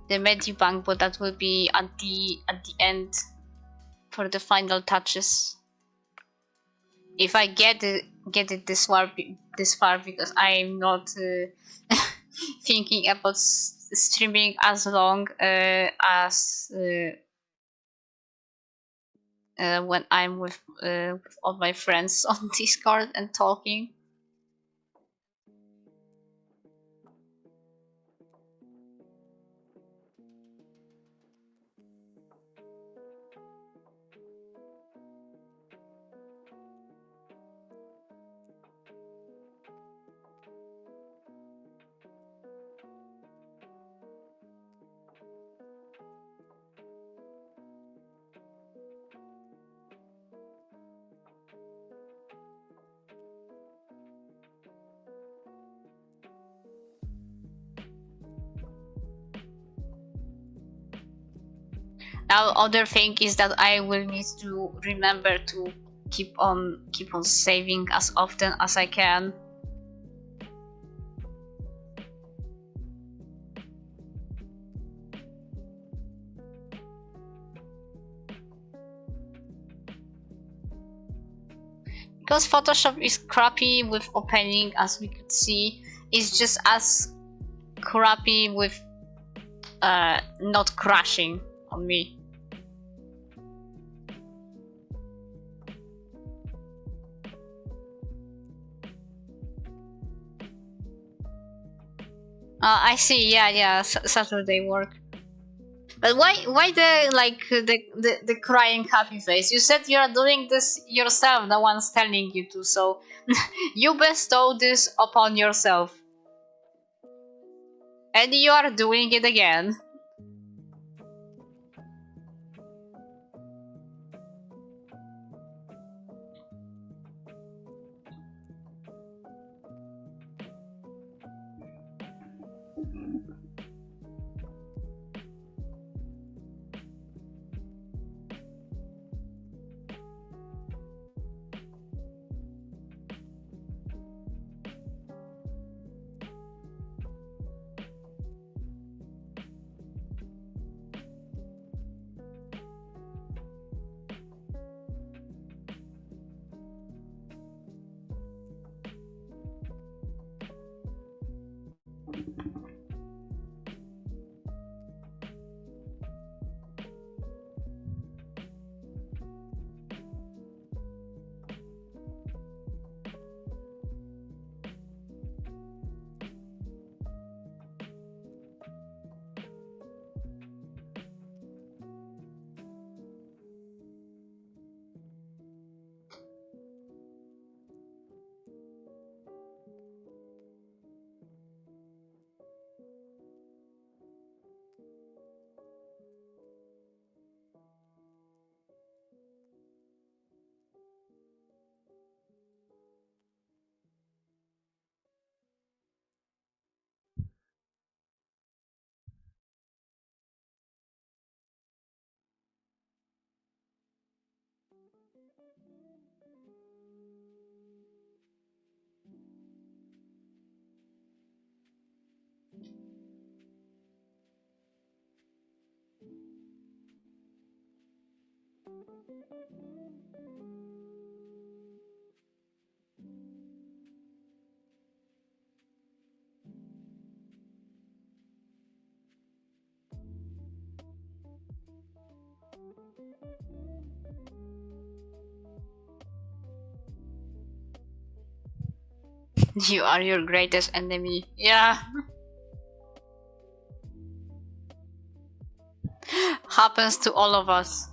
the Medibank, but that will be at the end for the final touches. If I get it this far, because I'm not thinking about streaming as long as when I'm with all my friends on Discord and talking. Other thing is that I will need to remember to keep on saving as often as I can. Because Photoshop is crappy with opening, as we could see, it's just as crappy with not crashing on me. I see. Yeah. Saturday work. But why the crying happy face? You said you are doing this yourself. No one's telling you to. So you bestow this upon yourself, and you are doing it again. You are your greatest enemy. Yeah. Happens to all of us.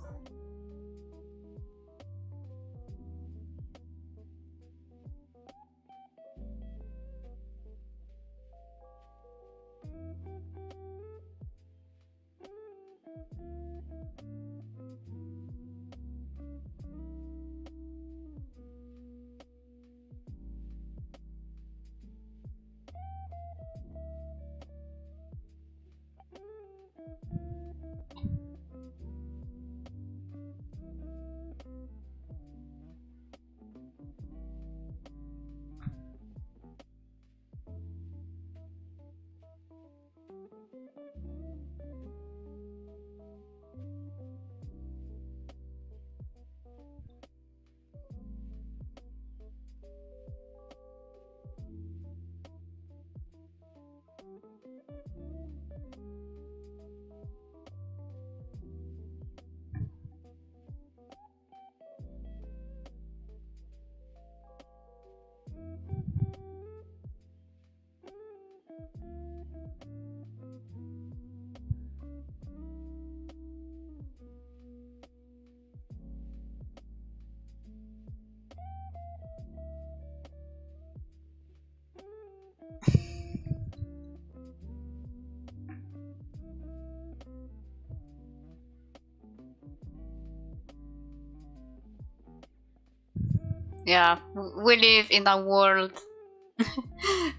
Yeah, we live in a world.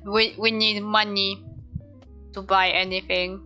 We need money to buy anything.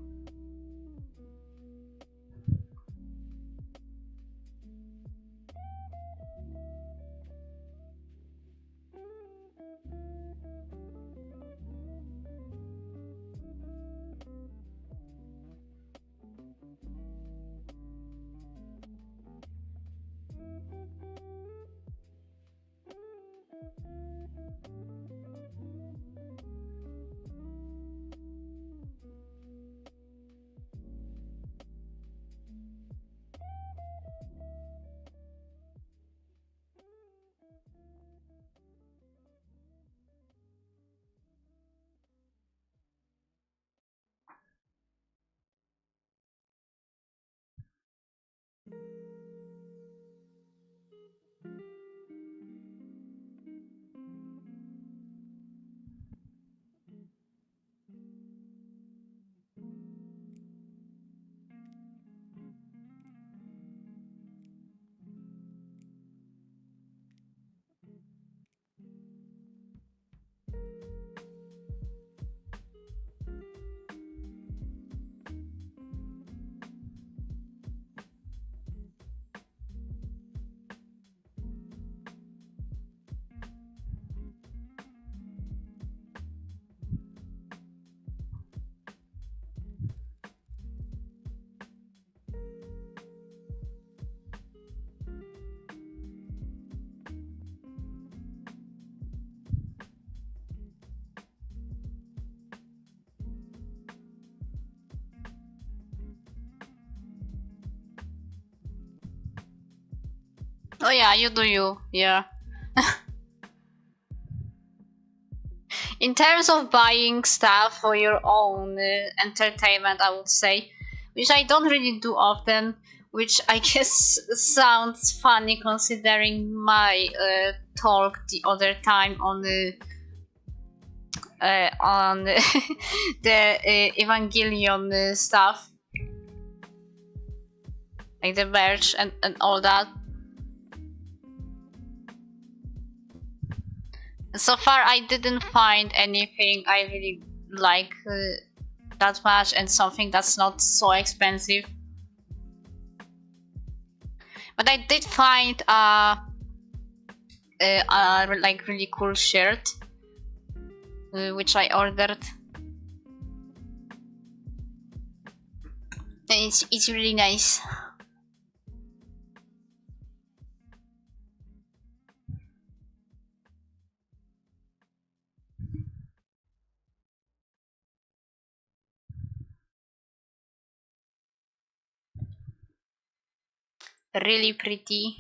Oh yeah, you do you. Yeah. In terms of buying stuff for your own entertainment, I would say, which I don't really do often, which I guess sounds funny considering my talk the other time on the Evangelion stuff, like the merch and all that. So far, I didn't find anything I really like that much, and something that's not so expensive. But I did find a like really cool shirt, which I ordered. And it's really nice. Really pretty.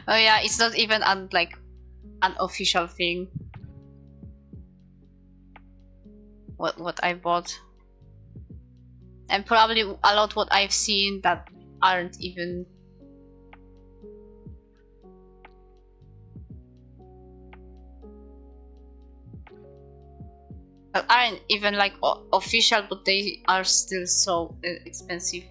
Oh yeah, it's not even like an official thing. What I bought, and probably a lot what I've seen that aren't even like official, but they are still so expensive.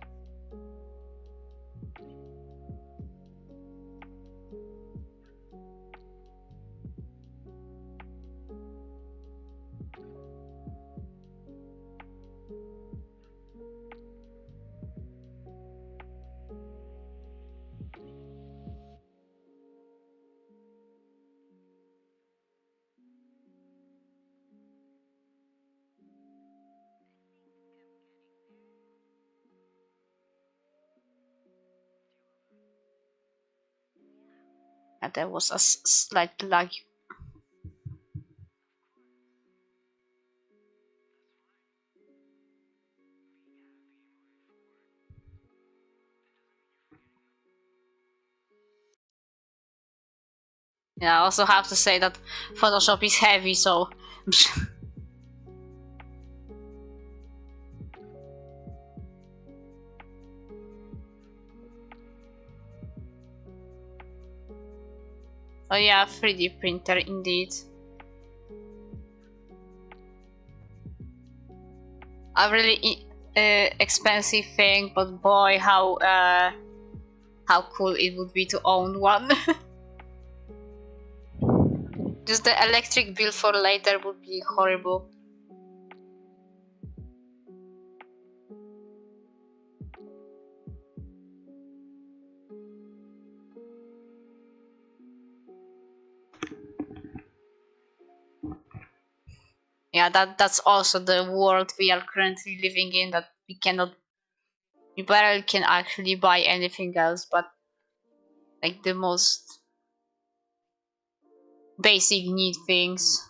And there was a slight lag. Yeah, I also have to say that Photoshop is heavy, so oh yeah, 3D printer indeed. A really expensive thing, but boy, how cool it would be to own one. Just the electric bill for later would be horrible. Yeah, that's also the world we are currently living in, that we barely can actually buy anything else but like the most basic need things.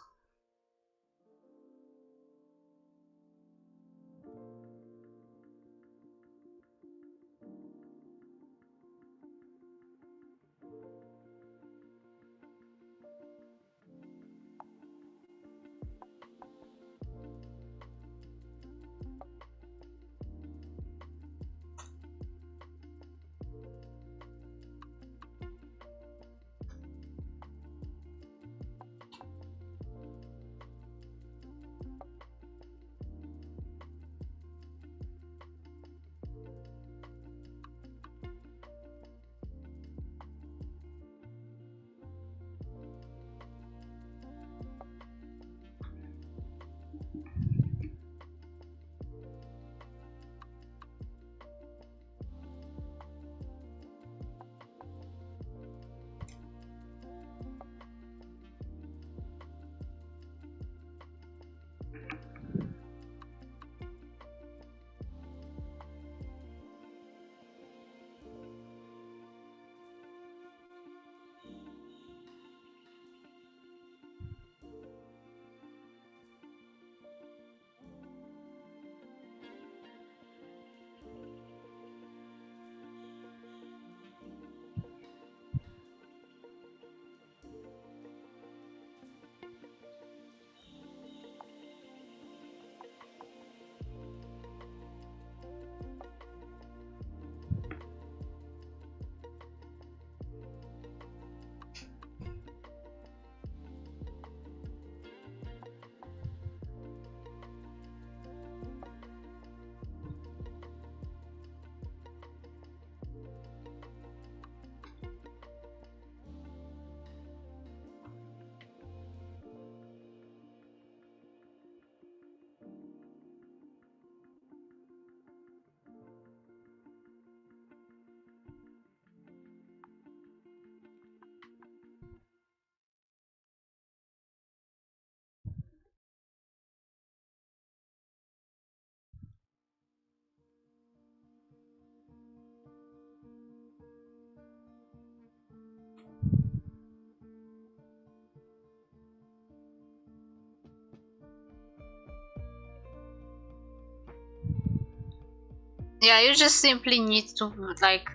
Yeah, you just simply need to like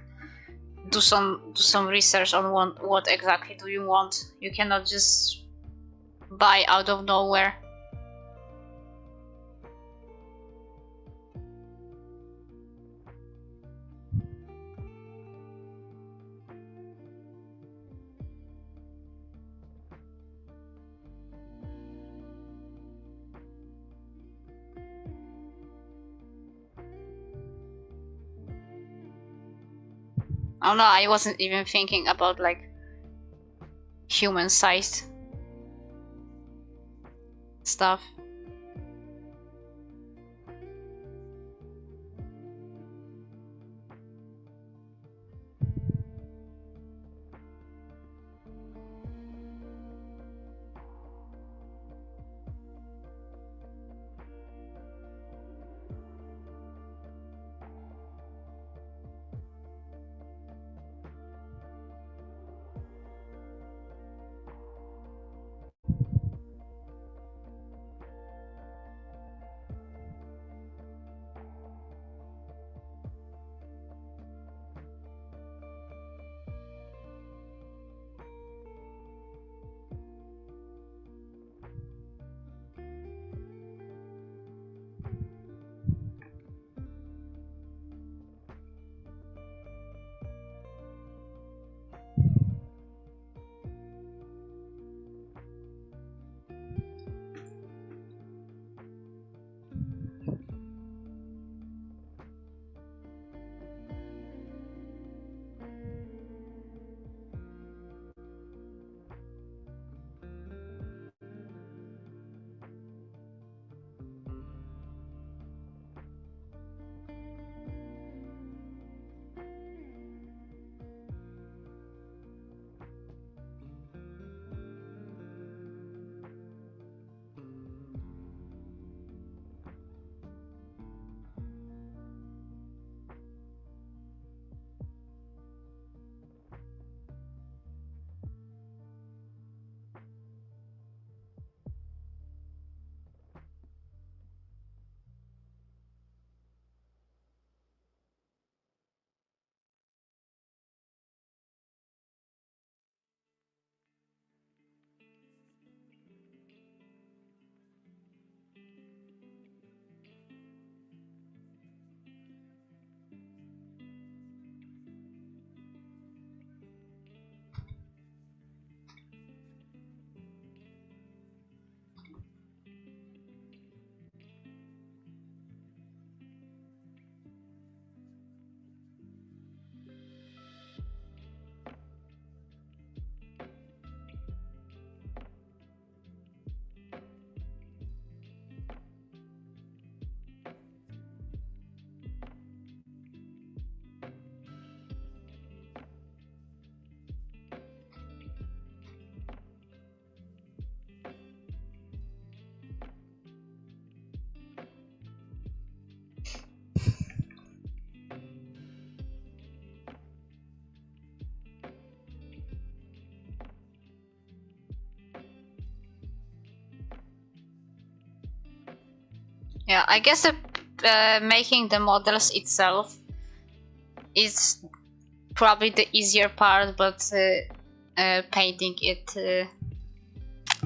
do some research on what exactly do you want. You cannot just buy out of nowhere. Oh no, I wasn't even thinking about like human-sized stuff. Yeah, I guess making the models itself is probably the easier part, but painting it,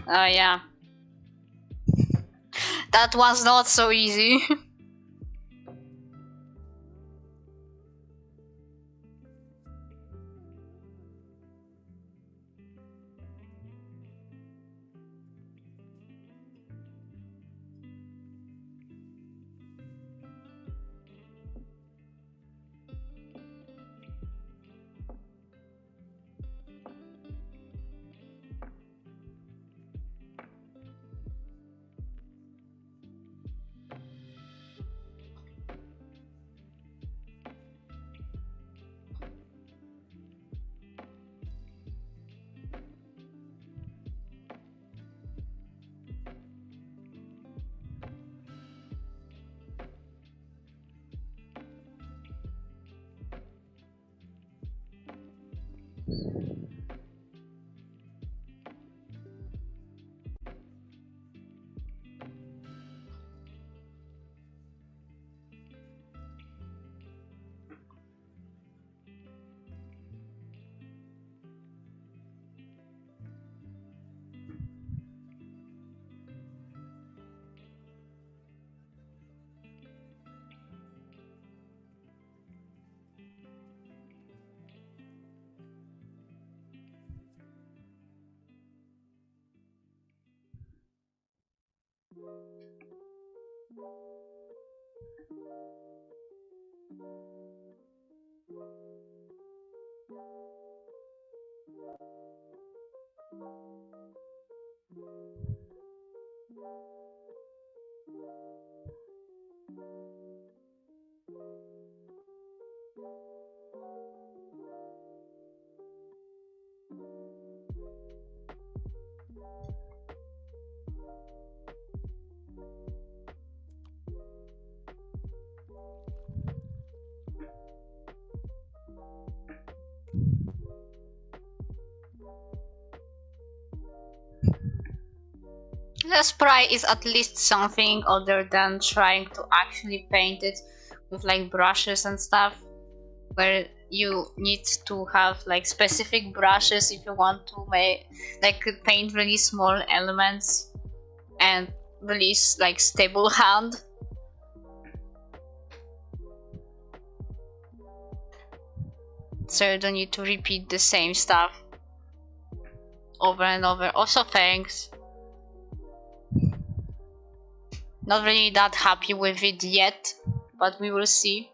yeah, that was not so easy. The spray is at least something other than trying to actually paint it with like brushes and stuff, where you need to have like specific brushes if you want to make like paint really small elements and really like stable hand. So you don't need to repeat the same stuff over and over. Also, thanks. Not really that happy with it yet, but we will see.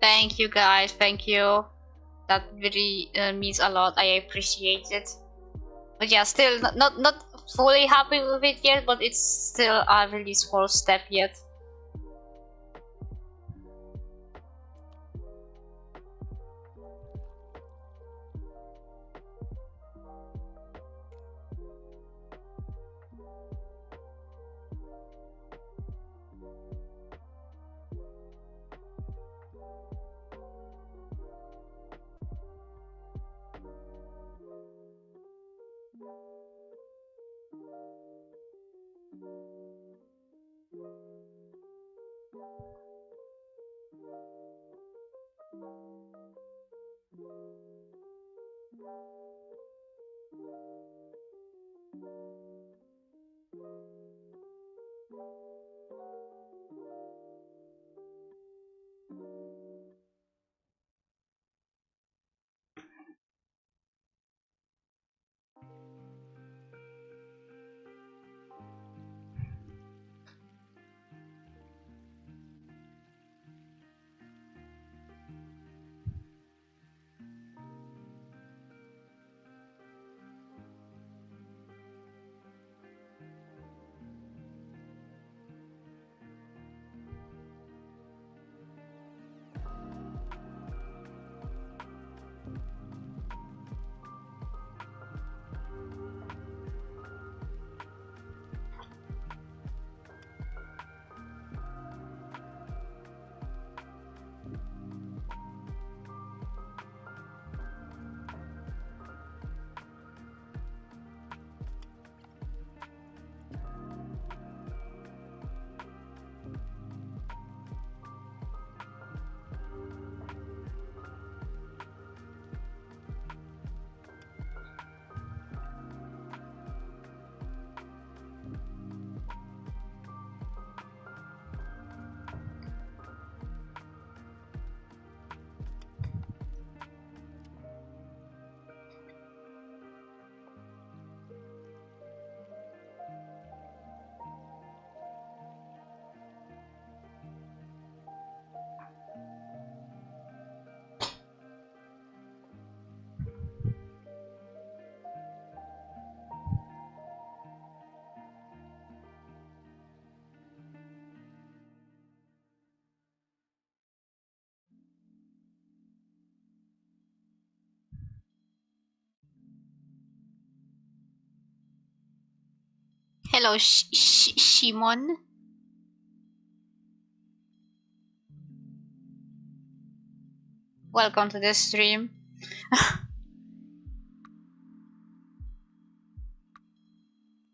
Thank you guys, thank you. That really means a lot. I appreciate it. But yeah, still not fully happy with it yet, but it's still a really small step yet. Hello, Shimon. Welcome to the stream.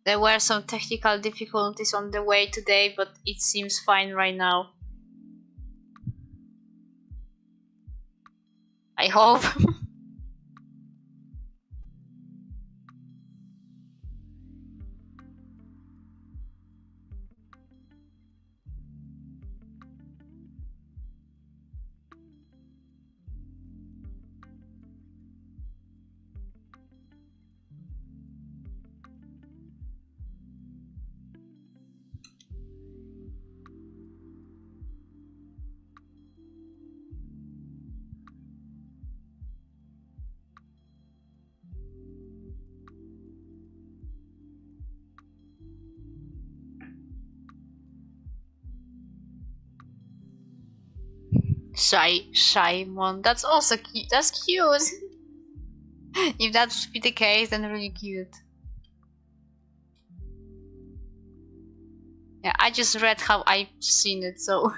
There were some technical difficulties on the way today, but it seems fine right now. I hope. Shymon. That's also cute. That's cute. If that should be the case, then really cute. Yeah, I just read how I've seen it, so.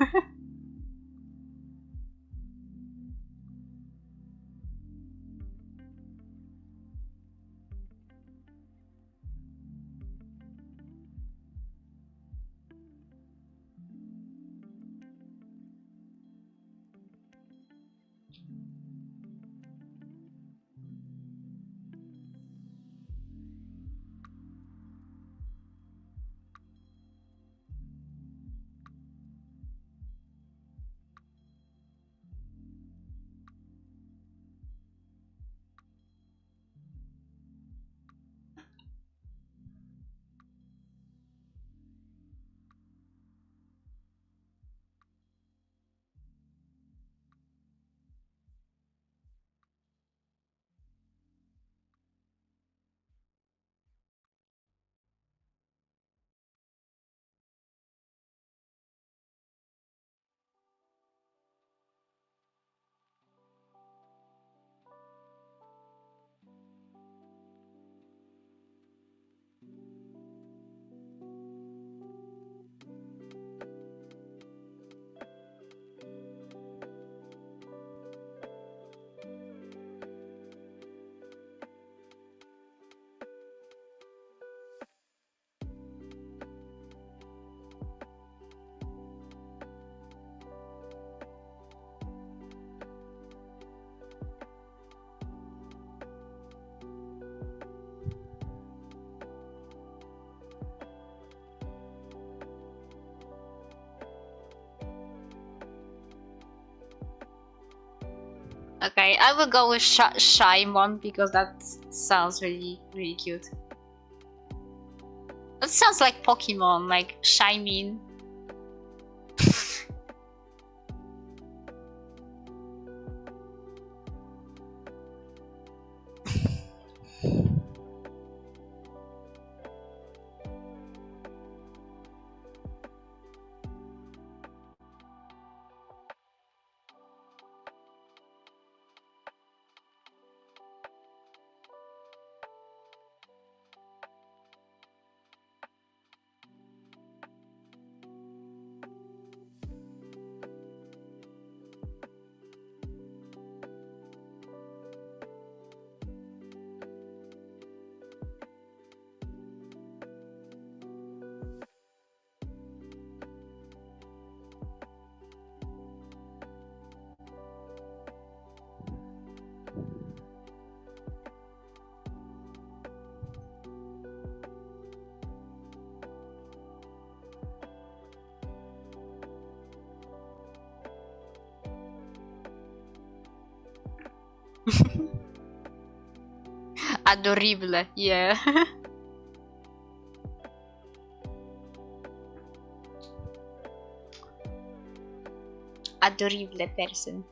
Okay, I will go with Shymon because that sounds really cute. That sounds like Pokemon, like Shymin. Adorable, yeah. Adorable person.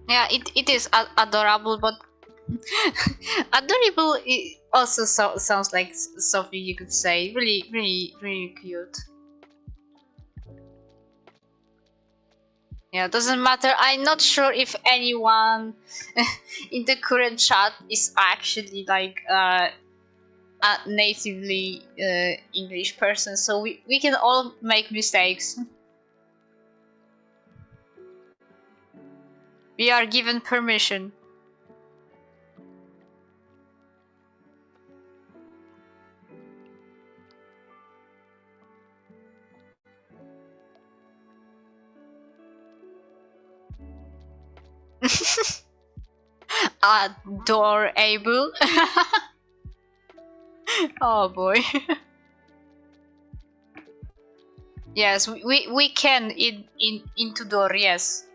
Yeah, it is adorable, but adorable also sounds like something you could say. Really, really, really cute. Yeah, doesn't matter. I'm not sure if anyone in the current chat is actually like a natively English person, so we can all make mistakes. We are given permission. Adorable. Oh boy. Yes, we can into door, yes.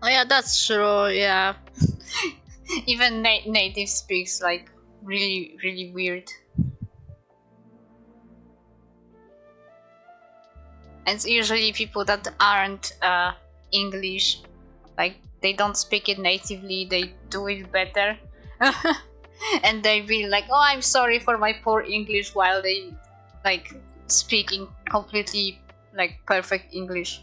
Oh yeah, that's true. Yeah, even native speaks like really, really weird, and it's usually people that aren't English, like they don't speak it natively. They do it better, and they be like, "Oh, I'm sorry for my poor English," while they like speaking completely like perfect English.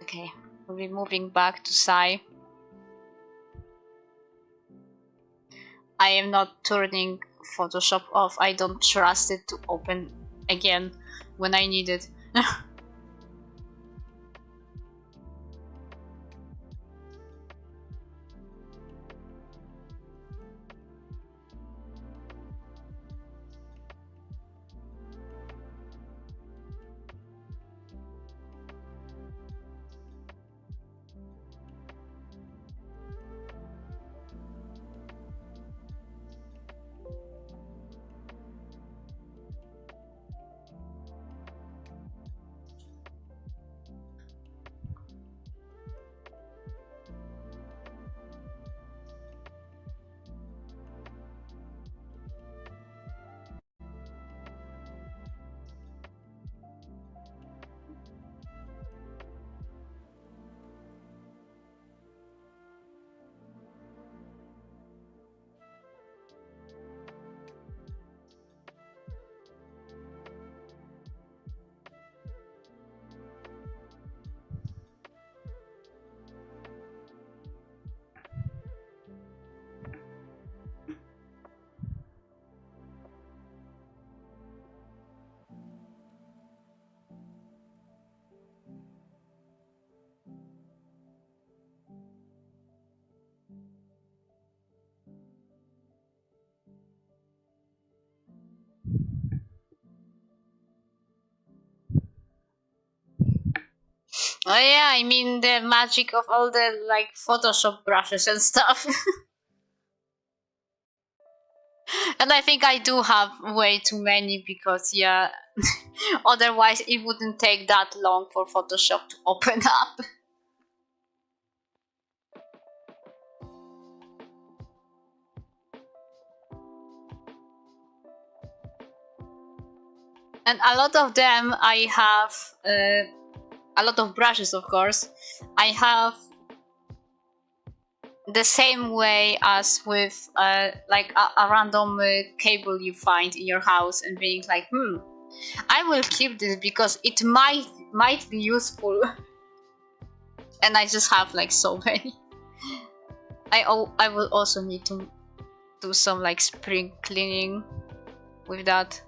Okay, we'll be moving back to Sai. I am not turning Photoshop off. I don't trust it to open again when I need it. Oh yeah, I mean the magic of all the like Photoshop brushes and stuff. And I think I do have way too many because yeah, otherwise it wouldn't take that long for Photoshop to open up. And a lot of them I have a lot of brushes, of course. I have the same way as with like a random cable you find in your house and being like, I will keep this because it might be useful. And I just have like so many. I will also need to do some like spring cleaning with that.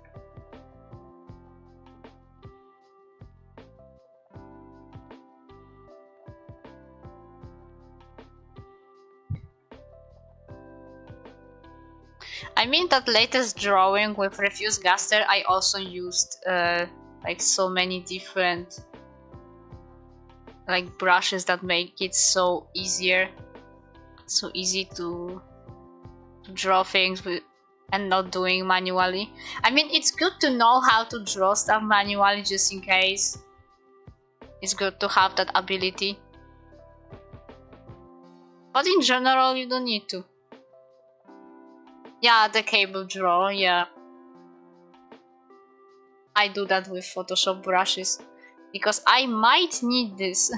I mean that latest drawing with Refuse Gaster, I also used like so many different like brushes that make it so easy to draw things with and not doing manually. I mean, it's good to know how to draw stuff manually just in case. It's good to have that ability. But in general, you don't need to. Yeah, the cable draw, yeah. I do that with Photoshop brushes because I might need this.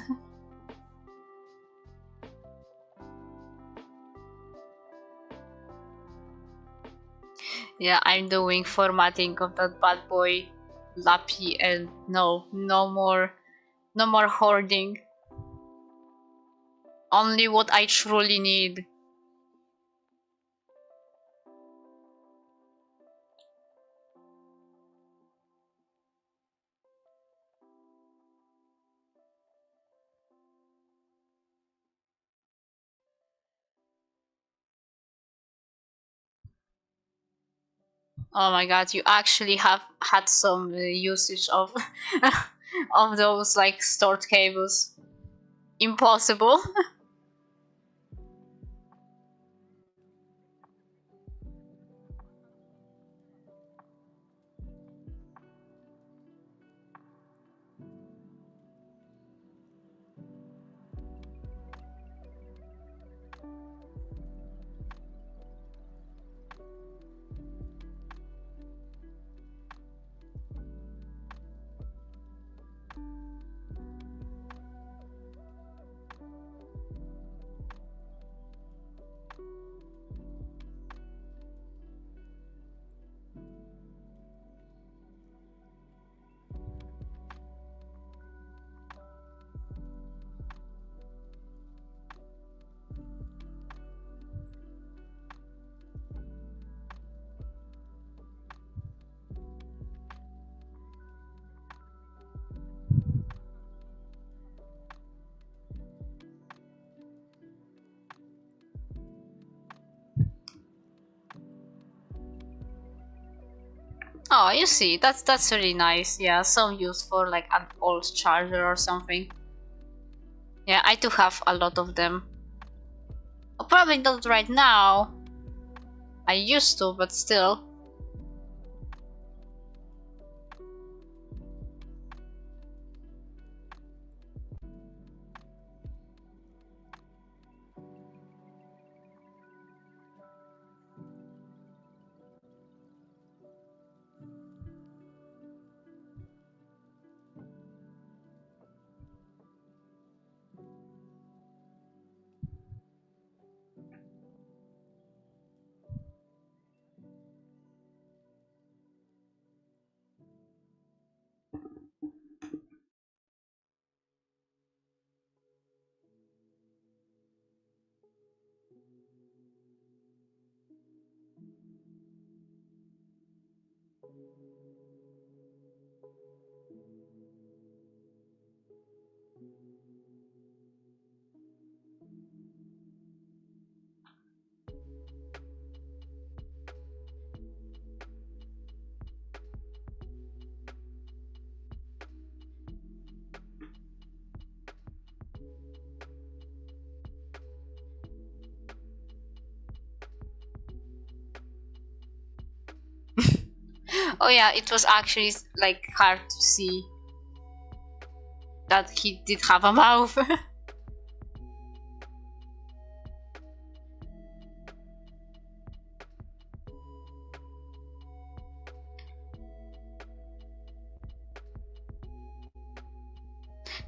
Yeah, I'm doing formatting of that bad boy Lappy and no more hoarding. Only what I truly need. Oh my god, you actually have had some usage of of those like stored cables. Impossible. Oh, you see, that's really nice. Yeah, some use for like an old charger or something. Yeah, I do have a lot of them. Probably not right now. I used to, but still. Oh yeah, it was actually like hard to see that he did have a mouth.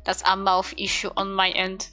That's a mouth issue on my end.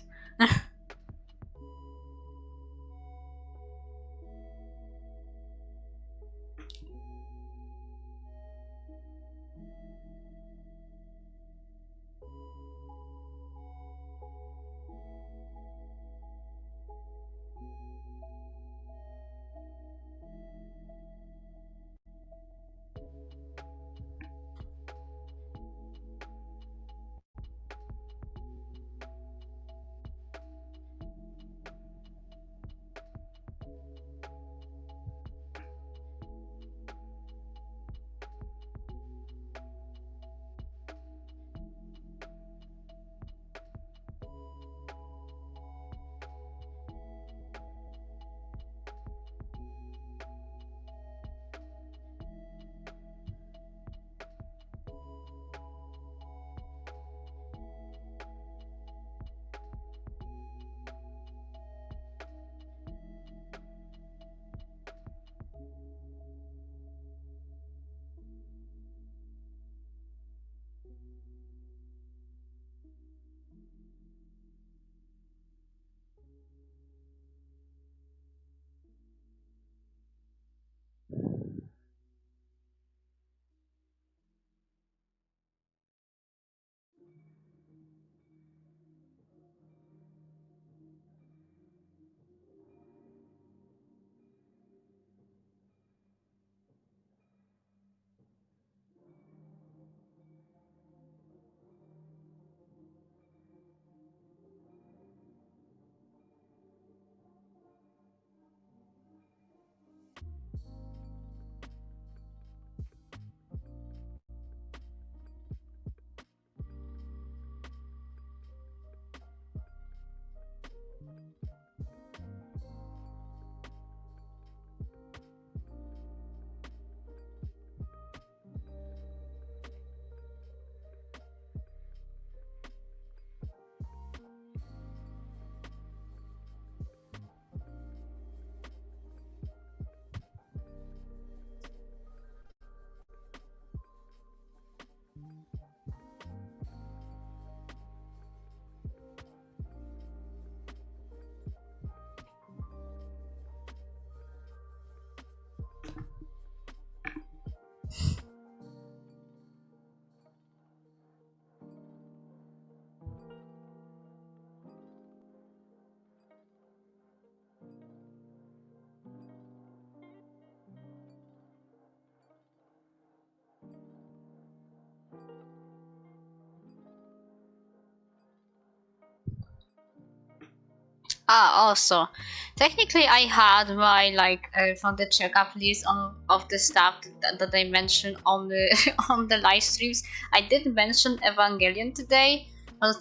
Also, technically, I had my from the checkup list of the stuff that I mentioned on the on the live streams. I did mention Evangelion today, but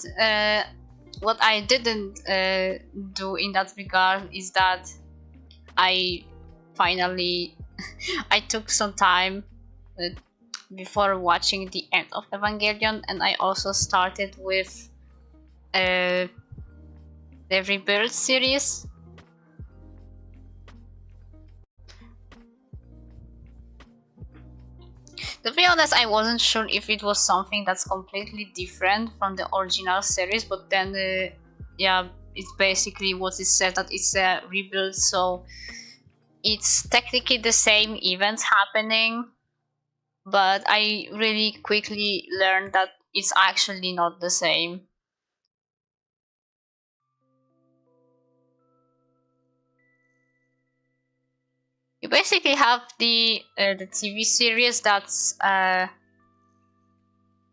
what I didn't do in that regard is that I finally I took some time uh, before watching the end of Evangelion, and I also started with uh, the Rebirth series. To be honest, I wasn't sure if it was something that's completely different from the original series, but then, yeah, it's basically what it said that it's a rebuild, so it's technically the same events happening, but I really quickly learned that it's actually not the same. You basically have the TV series that's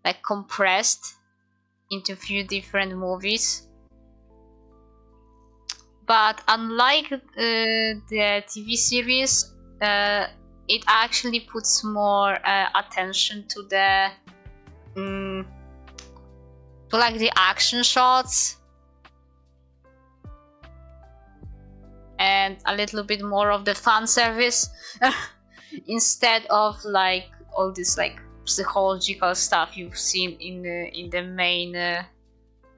like compressed into a few different movies. But unlike the TV series, it actually puts more attention to the to like the action shots and a little bit more of the fan service instead of like all this like psychological stuff you've seen in the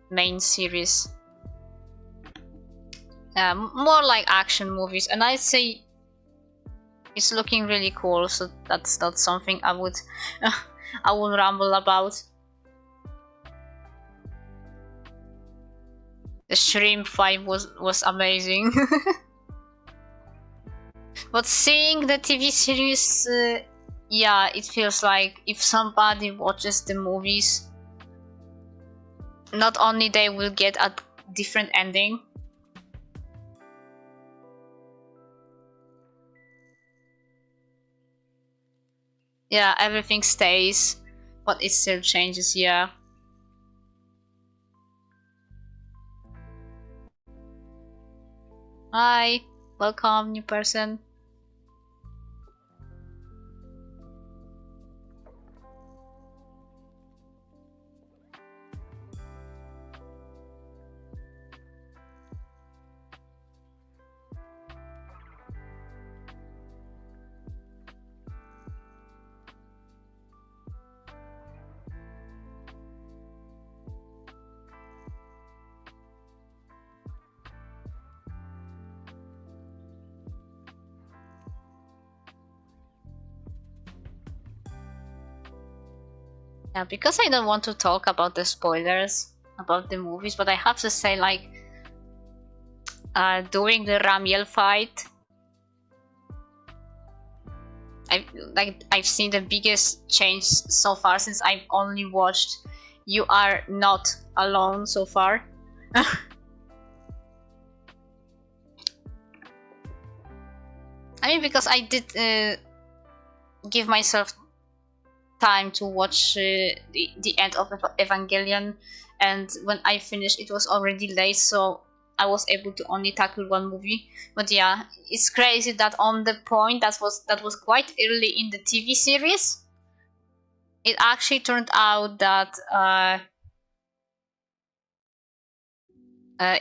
main series. More like action movies, and I'd say it's looking really cool. So that's not something I would I would ramble about. The Shrimp fight was amazing. But seeing the TV series, yeah, it feels like if somebody watches the movies, not only they will get a different ending. Yeah, everything stays, but it still changes, yeah. Hi, welcome, new person. Yeah, because I don't want to talk about the spoilers about the movies, but I have to say, like, during the Ramble fight, I've seen the biggest change so far since I've only watched You Are Not Alone so far. I mean, because I did give myself time to watch the end of Evangelion, and when I finished it was already late, so I was able to only tackle one movie. But yeah, it's crazy that on the point that was quite early in the TV series, it actually turned out that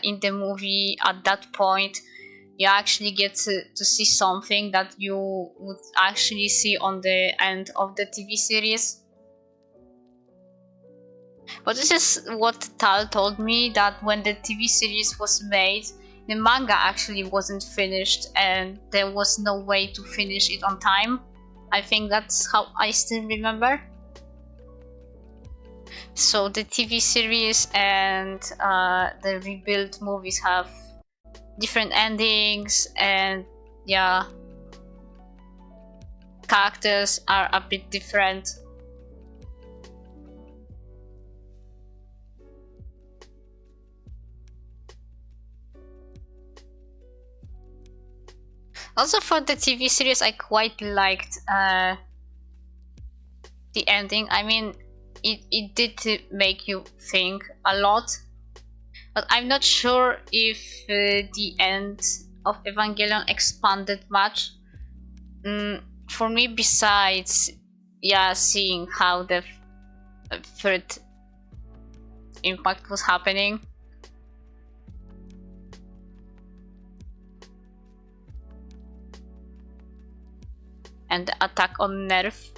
in the movie at that point you actually get to see something that you would actually see on the end of the TV series. But this is what Tal told me, that when the TV series was made, the manga actually wasn't finished and there was no way to finish it on time. I think that's how I still remember. So the TV series and the rebuild movies have different endings, and yeah, characters are a bit different. Also for the TV series, I quite liked the ending. I mean, it did make you think a lot, but I'm not sure if the end of Evangelion expanded much. For me, besides, yeah, seeing how the third impact was happening. And the attack on Nerf.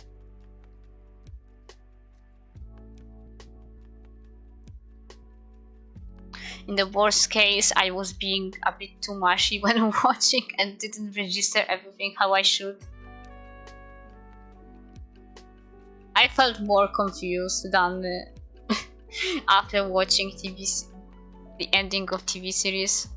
In the worst case, I was being a bit too mushy when watching and didn't register everything how I should. I felt more confused than after watching the ending of TV series.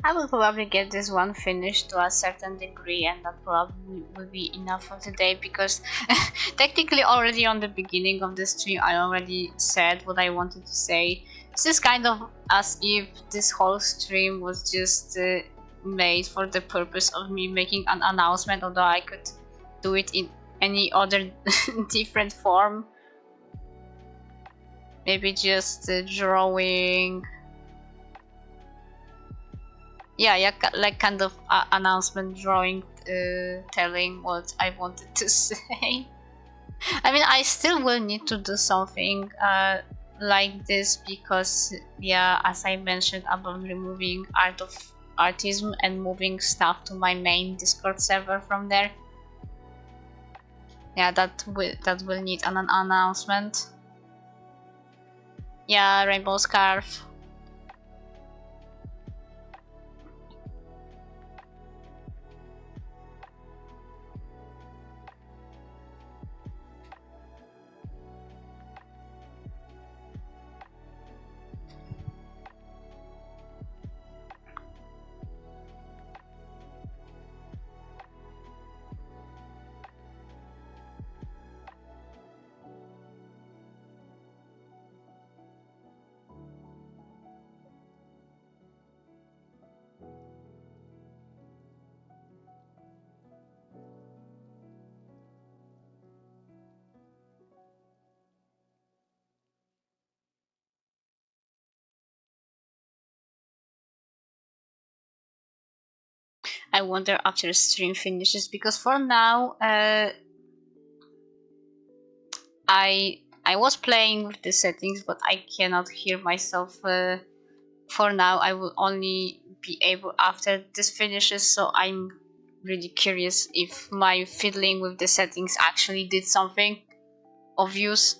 I will probably get this one finished to a certain degree, and that probably will be enough for today, because technically already on the beginning of the stream I already said what I wanted to say. This is kind of as if this whole stream was just made for the purpose of me making an announcement, although I could do it in any other different form. Maybe just drawing. Yeah, like kind of announcement drawing, telling what I wanted to say. I mean, I still will need to do something like this, because yeah, as I mentioned about removing art of artism and moving stuff to my main Discord server from there. Yeah, that will need an announcement. Yeah, rainbow scarf. I wonder after the stream finishes, because for now, I was playing with the settings, but I cannot hear myself. For now, I will only be able after this finishes. So I'm really curious if my fiddling with the settings actually did something of use.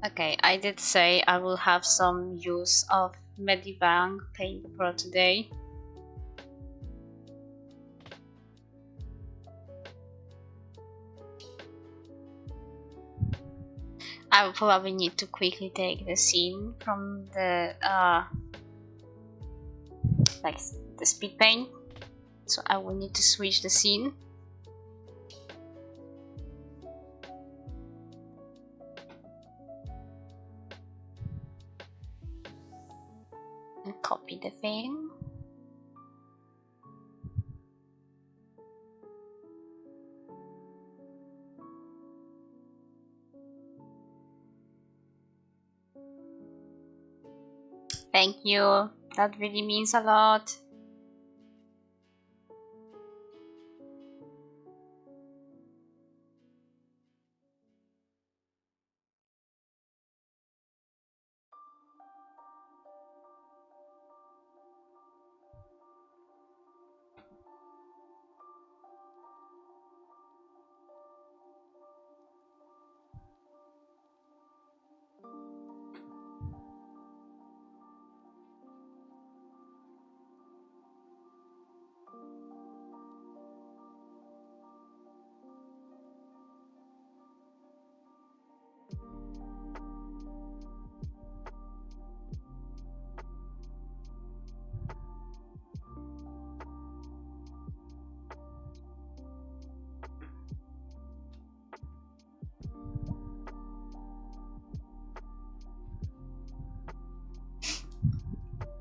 Okay, I did say I will have some use of Medibank Pay Pro today. I will probably need to quickly take the scene from the like the speed paint, so I will need to switch the scene. And copy the thing. Thank you. That really means a lot.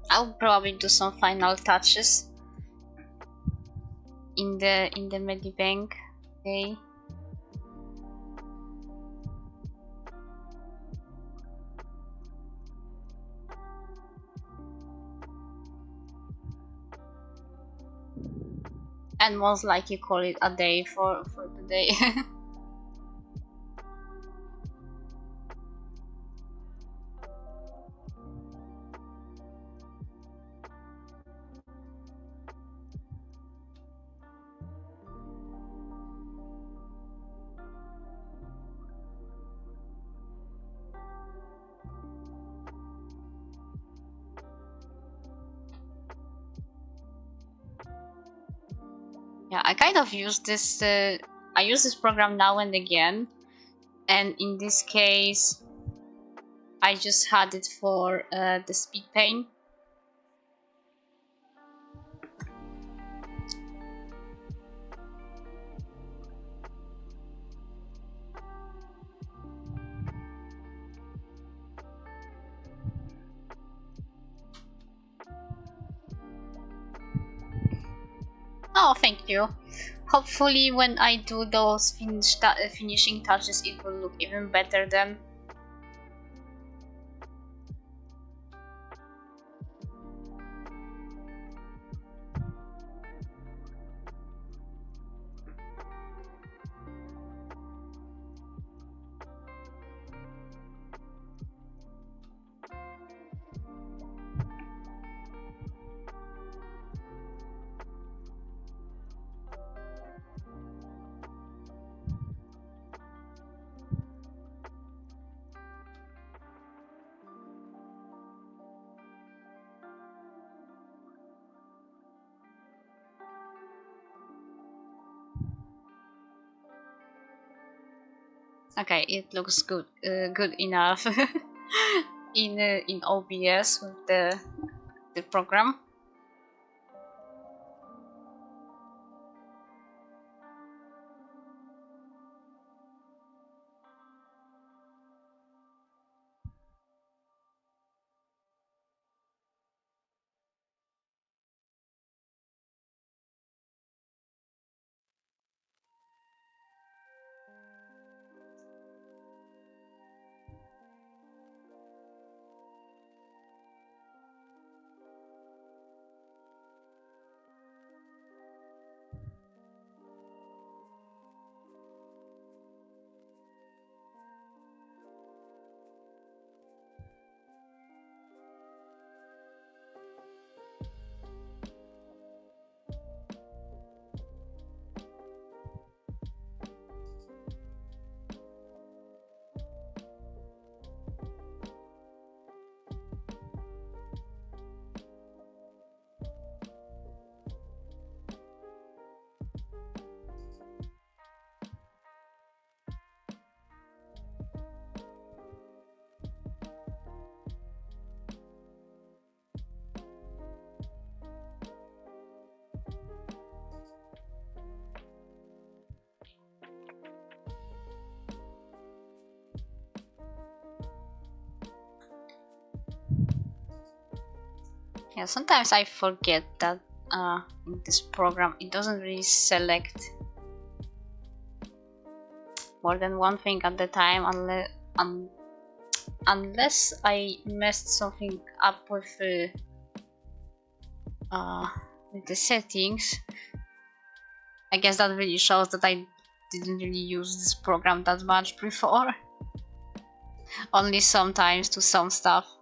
I'll probably do some final touches in the Medibank. Okay. And most likely call it a day for today. Yeah, I kind of use this. I use this program now and again, and in this case, I just had it for the speed paint. Oh, thank you. Hopefully, when I do those finishing touches, it will look even better then. Okay, it looks good, good enough in OBS with the program. Yeah, sometimes I forget that in this program it doesn't really select more than one thing at the time unless I messed something up with the settings. I guess that really shows that I didn't really use this program that much before. Only sometimes to some stuff.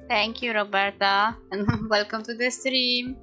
Thank you, Roberta, and welcome to the stream.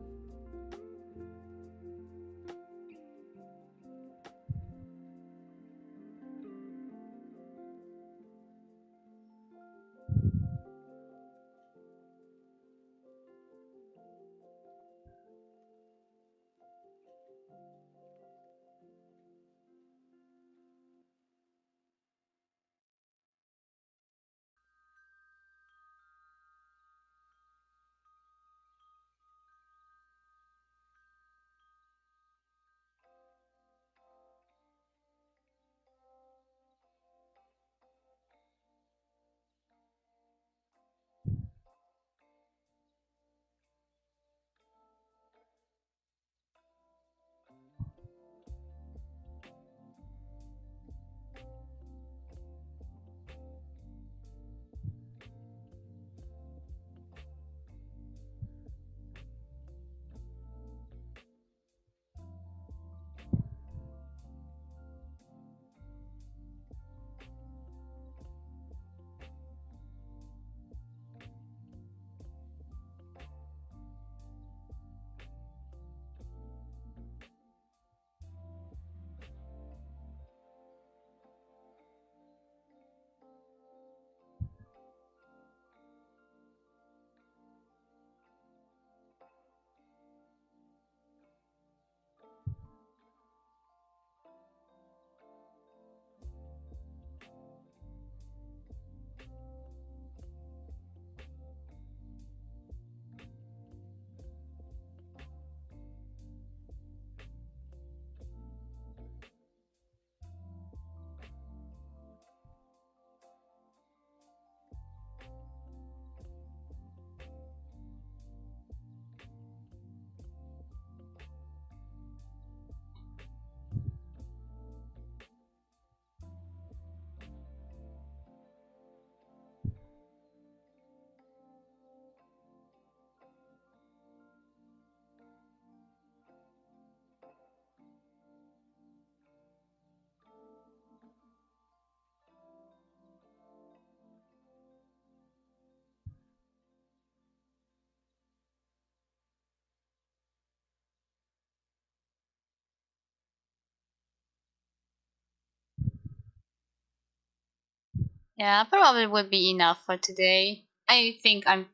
Yeah, probably would be enough for today. I think I'm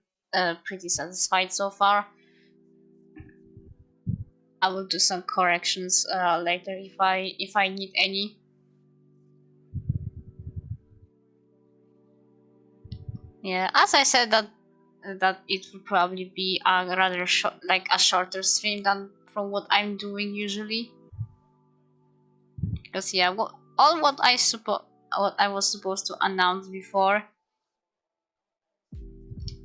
pretty satisfied so far. I will do some corrections later if I need any. Yeah, as I said that it will probably be a rather short, like a shorter stream than from what I'm doing usually. Because yeah, what I was supposed to announce before,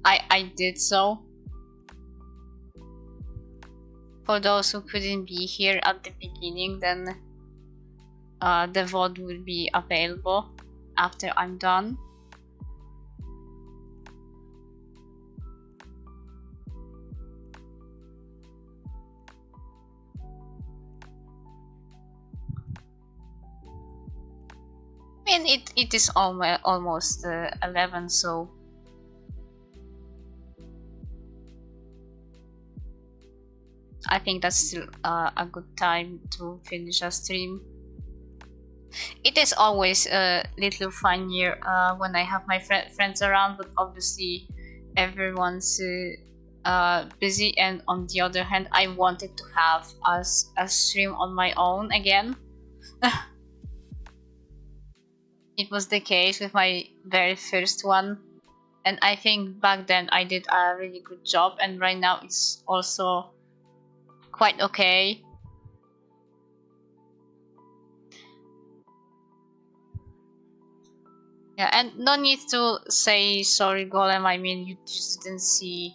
I did so. For those who couldn't be here at the beginning, then the VOD will be available after I'm done. I mean, it is almost 11, so I think that's still a good time to finish a stream. It is always a little funnier when I have my friends around, but obviously everyone's busy. And on the other hand, I wanted to have a stream on my own again. It was the case with my very first one, and I think back then I did a really good job, and right now it's also quite okay. Yeah, and no need to say sorry, Golem. I mean, you just didn't see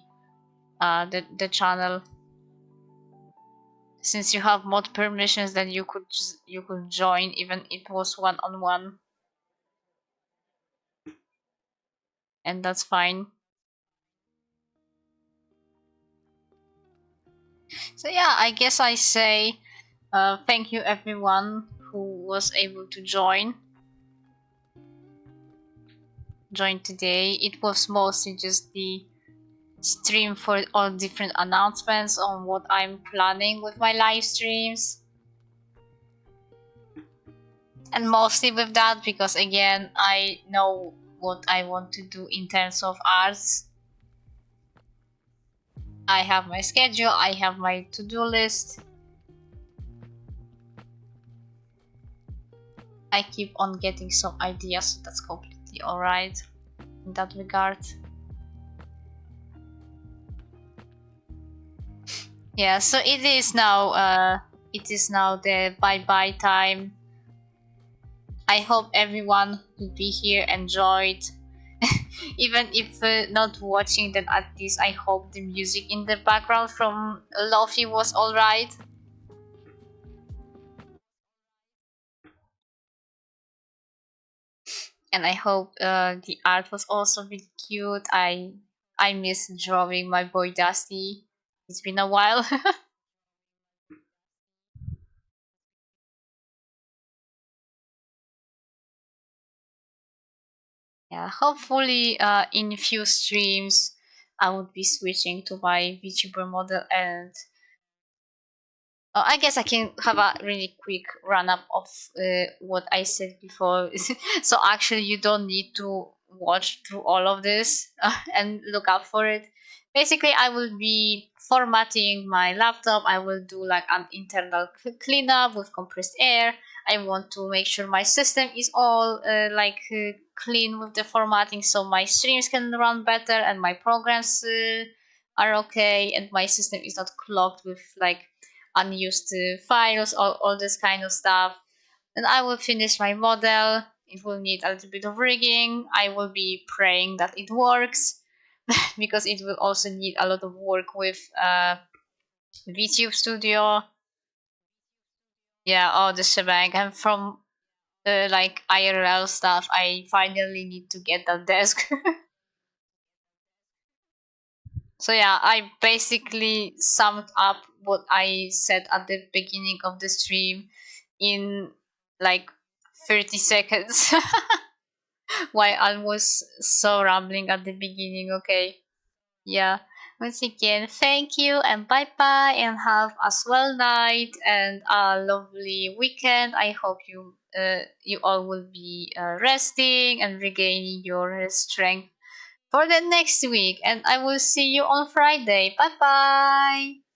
the channel. Since you have mod permissions, then you could join even it was one-on-one, and that's fine. So yeah, I guess I say thank you everyone who was able to join today. It was mostly just the stream for all different announcements on what I'm planning with my live streams. And mostly with that because again, I know what I want to do in terms of arts. I have my schedule, I have my to-do list. I keep on getting some ideas, so that's completely alright in that regard. Yeah, so it is now the bye-bye time. I hope everyone will be here enjoyed. Even if not watching, then at least I hope the music in the background from Luffy was alright. And I hope the art was also really cute. I miss drawing my boy Dusty. It's been a while. Yeah, hopefully in few streams I would be switching to my VTuber model and I guess I can have a really quick run up of what I said before. So actually, you don't need to watch through all of this and look out for it. Basically, I will be formatting my laptop. I will do like an internal cleanup with compressed air. I want to make sure my system is all clean with the formatting so my streams can run better and my programs are okay and my system is not clogged with like unused files, all this kind of stuff. Then I will finish my model. It will need a little bit of rigging. I will be praying that it works because it will also need a lot of work with VTube Studio. Yeah, all the shebang. And from like IRL stuff, I finally need to get that desk. So yeah, I basically summed up what I said at the beginning of the stream in like 30 seconds. Why I was so rambling at the beginning, okay? Yeah. Once again, thank you and bye bye and have a swell night and a lovely weekend. I hope you all will be resting and regaining your strength for the next week and I will see you on Friday. Bye bye.